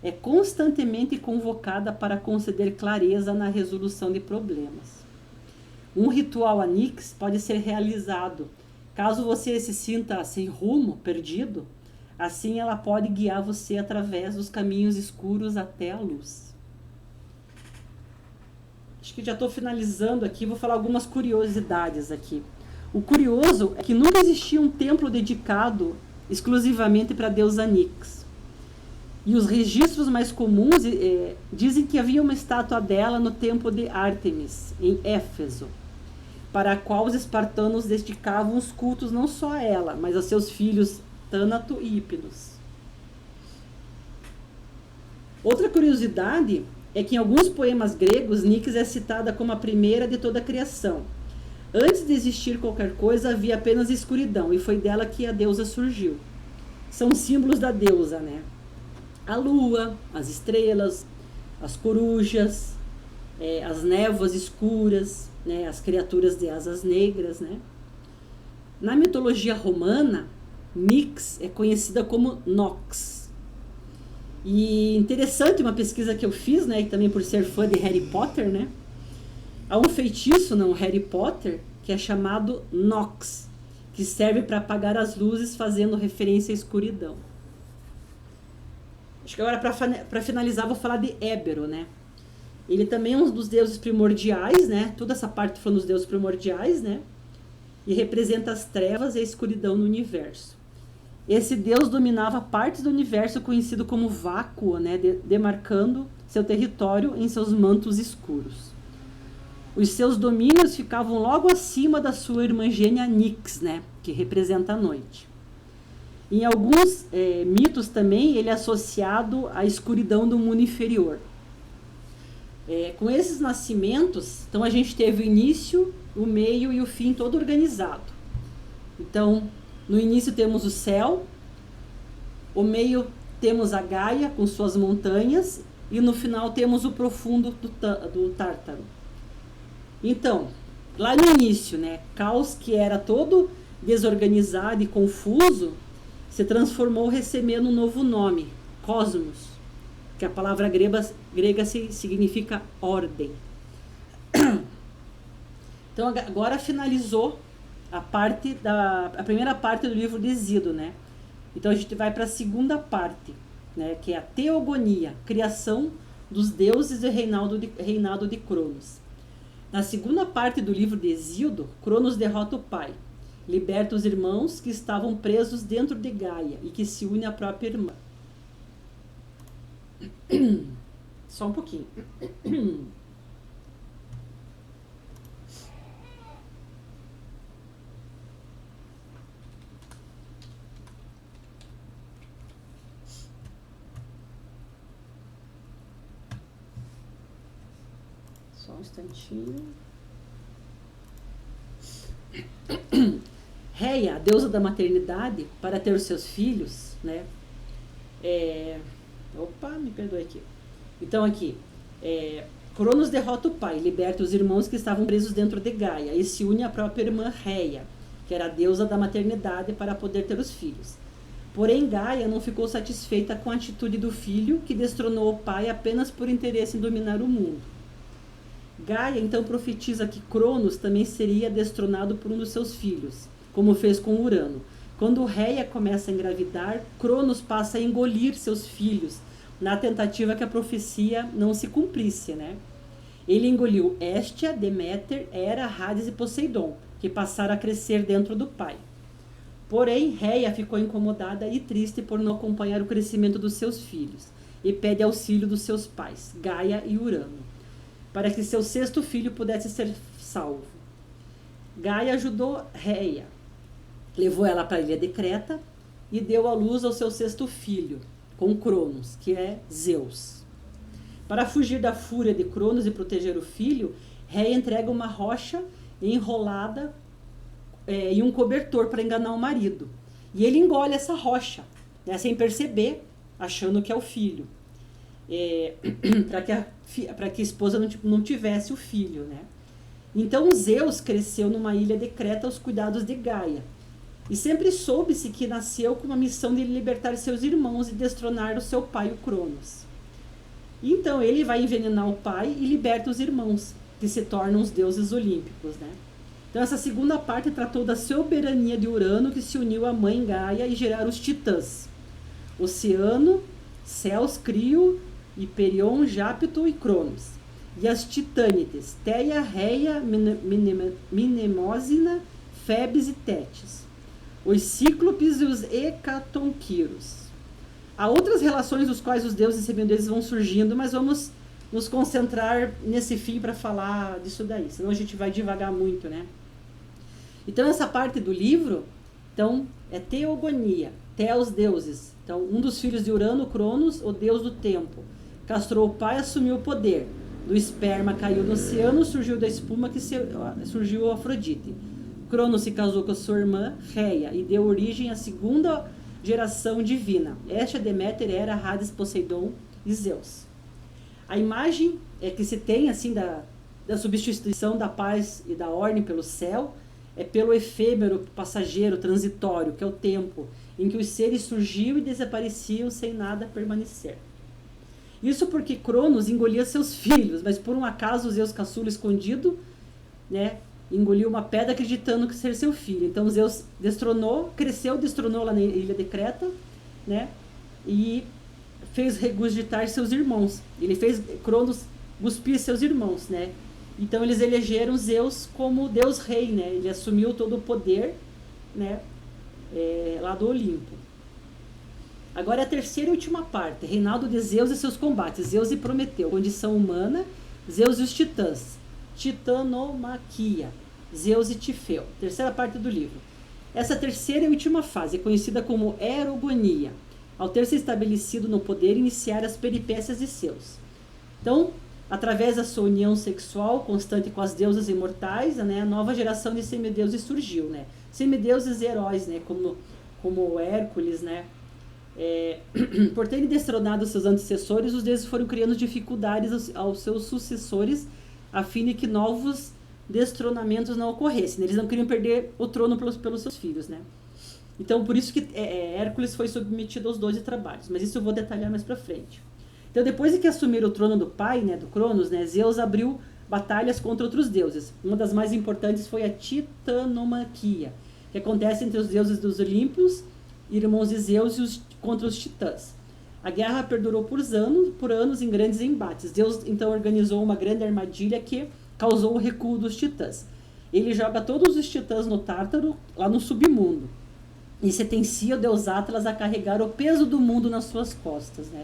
É constantemente convocada para conceder clareza na resolução de problemas. Um ritual a Nix pode ser realizado caso você se sinta sem rumo, perdido. Assim ela pode guiar você através dos caminhos escuros até a luz. Acho que já estou finalizando aqui, vou falar algumas curiosidades aqui. O curioso é que nunca existia um templo dedicado exclusivamente para a deusa Nix. E os registros mais comuns dizem que havia uma estátua dela no templo de Ártemis, em Éfeso, para a qual os espartanos dedicavam os cultos não só a ela, mas a seus filhos Tânato e Hipnos. Outra curiosidade é que em alguns poemas gregos, Nix é citada como a primeira de toda a criação. Antes de existir qualquer coisa, havia apenas escuridão, e foi dela que a deusa surgiu. São símbolos da deusa, né? A lua, as estrelas, as corujas, as névoas escuras, né? As criaturas de asas negras, né? Na mitologia romana, Nix é conhecida como Nox. E interessante uma pesquisa que eu fiz, né, e também por ser fã de Harry Potter, né? Há um feitiço no Harry Potter que é chamado Nox, que serve para apagar as luzes, fazendo referência à escuridão. Acho que agora, para finalizar, vou falar de Ébero, né? Ele também é um dos deuses primordiais, né? Toda essa parte foi nos deuses primordiais, né? E representa as trevas e a escuridão no universo. Esse deus dominava partes do universo conhecido como vácuo, né? Demarcando seu território em seus mantos escuros. Os seus domínios ficavam logo acima da sua irmã gêmea Nix, né? Que representa a noite. Em alguns mitos também, ele é associado à escuridão do mundo inferior. Com esses nascimentos, então a gente teve o início, o meio e o fim todo organizado. Então, no início temos o céu, o meio temos a Gaia com suas montanhas e no final temos o profundo do Tártaro. Então, lá no início, né, Caos, que era todo desorganizado e confuso, se transformou recebendo um novo nome, Cosmos, que a palavra grega significa ordem. Então agora finalizou a primeira parte do livro de Hesíodo, né? Então a gente vai para a segunda parte, né? Que é a teogonia, criação dos deuses e reinado de Cronos. Na segunda parte do livro de Hesíodo, Cronos derrota o pai, liberta os irmãos que estavam presos dentro de Gaia e que se une à própria irmã. Só um pouquinho. Só um instantinho. Reia, a deusa da maternidade, para ter os seus filhos, né? Opa, me perdoe aqui. Então aqui, Cronos derrota o pai, liberta os irmãos que estavam presos dentro de Gaia e se une à própria irmã Reia, que era a deusa da maternidade, para poder ter os filhos. Porém, Gaia não ficou satisfeita com a atitude do filho, que destronou o pai apenas por interesse em dominar o mundo. Gaia então profetiza que Cronos também seria destronado por um dos seus filhos, como fez com Urano. Quando Reia começa a engravidar, Cronos passa a engolir seus filhos, na tentativa que a profecia não se cumprisse, né? Ele engoliu Héstia, Deméter, Hera, Hades e Poseidon, que passaram a crescer dentro do pai. Porém, Reia ficou incomodada e triste por não acompanhar o crescimento dos seus filhos, e pede auxílio dos seus pais, Gaia e Urano, para que seu sexto filho pudesse ser salvo. Gaia ajudou Reia, levou ela para a ilha de Creta e deu à luz ao seu sexto filho, com Cronos, que é Zeus. Para fugir da fúria de Cronos e proteger o filho, Reia entrega uma rocha enrolada e um cobertor para enganar o marido. E ele engole essa rocha, né, sem perceber, achando que é o filho. Para que a esposa não tivesse o filho, né? Então Zeus cresceu numa ilha de Creta aos cuidados de Gaia. E sempre soube-se que nasceu com uma missão de libertar seus irmãos e destronar o seu pai, o Cronos. Então ele vai envenenar o pai e liberta os irmãos, que se tornam os deuses olímpicos, né? Então essa segunda parte tratou da soberania de Urano, que se uniu à mãe Gaia e geraram os titãs. Oceano, Céus, Crio, Hiperion, Jápito e Cronos. E as titânides, Teia, Reia, Mnemosina, Febes e Tétis. Os cíclopes e os hecatonquiros. Há outras relações dos quais os deuses e semideuses vão surgindo, mas vamos nos concentrar nesse fim para falar disso daí, senão a gente vai devagar muito, né? Então essa parte do livro, então, é teogonia, Theos deuses. Então, um dos filhos de Urano, Cronos, o deus do tempo, castrou o pai e assumiu o poder. Do esperma caiu no oceano, surgiu da espuma que surgiu Afrodite. Cronos se casou com a sua irmã, Reia, e deu origem à segunda geração divina. Héstia, Deméter, Hera, Hades, Poseidon e Zeus. A imagem que se tem assim da substituição da paz e da ordem pelo céu é pelo efêmero, passageiro, transitório, que é o tempo, em que os seres surgiam e desapareciam sem nada permanecer. Isso porque Cronos engolia seus filhos, mas por um acaso Zeus caçula escondido, né, engoliu uma pedra acreditando que ser seu filho. Então Zeus destronou lá na ilha de Creta, né, e fez regurgitar seus irmãos. Ele fez Cronos cuspir seus irmãos, né? Então eles elegeram Zeus como Deus Rei, né? Ele assumiu todo o poder, né, lá do Olimpo. Agora a terceira e última parte, reinado de Zeus e seus combates, Zeus e Prometeu, condição humana, Zeus e os titãs, titanomaquia, Zeus e Tifeu, terceira parte do livro. Essa terceira e última fase é conhecida como erogonia, ao ter se estabelecido no poder iniciar as peripécias de Zeus. Então, através da sua união sexual constante com as deusas imortais, né, a nova geração de semideuses surgiu, né? Semideuses e heróis, né, como Hércules, né? Por terem destronado seus antecessores, os deuses foram criando dificuldades aos seus sucessores, a fim de que novos destronamentos não ocorressem. Eles não queriam perder o trono pelos seus filhos, né? Então, por isso que Hércules foi submetido aos 12 trabalhos, mas isso eu vou detalhar mais pra frente. Então, depois de que assumiram o trono do pai, né, do Cronos, né, Zeus abriu batalhas contra outros deuses. Uma das mais importantes foi a titanomaquia, que acontece entre os deuses dos Olímpios, irmãos de Zeus, contra os titãs. A guerra perdurou por anos em grandes embates. Deus então organizou uma grande armadilha que causou o recuo dos titãs. Ele joga todos os titãs no Tártaro, lá no submundo, e sentencia o deus Atlas a carregar o peso do mundo nas suas costas, né?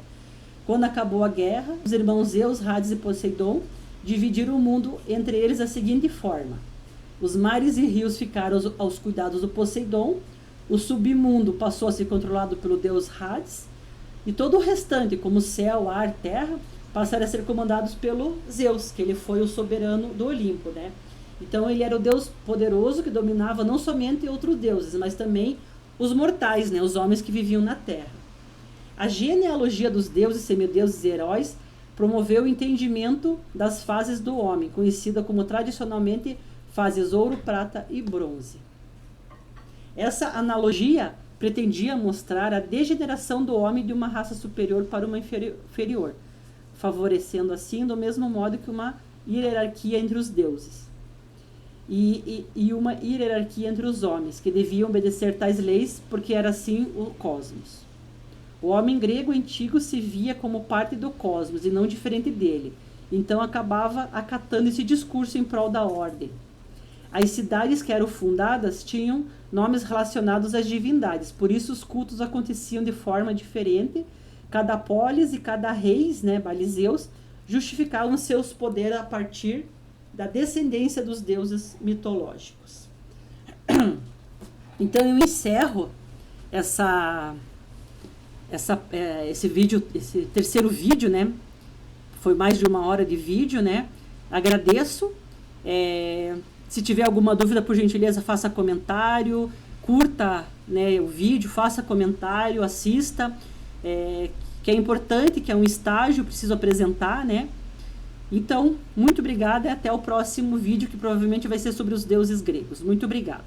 Quando acabou a guerra, os irmãos Zeus, Hades e Poseidon dividiram o mundo entre eles da seguinte forma: os mares e rios ficaram aos cuidados do Poseidon, o submundo passou a ser controlado pelo deus Hades, e todo o restante, como céu, ar, terra, passaram a ser comandados pelo Zeus, que ele foi o soberano do Olimpo, né? Então ele era o deus poderoso que dominava não somente outros deuses, mas também os mortais, né? Os homens que viviam na terra. A genealogia dos deuses, semideuses e heróis promoveu o entendimento das fases do homem, conhecida como tradicionalmente fases ouro, prata e bronze. Essa analogia pretendia mostrar a degeneração do homem de uma raça superior para uma inferior, favorecendo assim do mesmo modo que uma hierarquia entre os deuses e uma hierarquia entre os homens, que deviam obedecer tais leis porque era assim o cosmos. O homem grego antigo se via como parte do cosmos e não diferente dele, então acabava acatando esse discurso em prol da ordem. As cidades que eram fundadas tinham nomes relacionados às divindades, por isso os cultos aconteciam de forma diferente. Cada polis e cada reis, né, Balizeus, justificavam seus poderes a partir da descendência dos deuses mitológicos. Então eu encerro esse vídeo, esse terceiro vídeo, né? Foi mais de 1 hora de vídeo, né? Agradeço. Se tiver alguma dúvida, por gentileza, faça comentário, curta, né, o vídeo, faça comentário, assista, que é importante, que é um estágio, preciso apresentar, né? Então, muito obrigada e até o próximo vídeo, que provavelmente vai ser sobre os deuses gregos. Muito obrigada.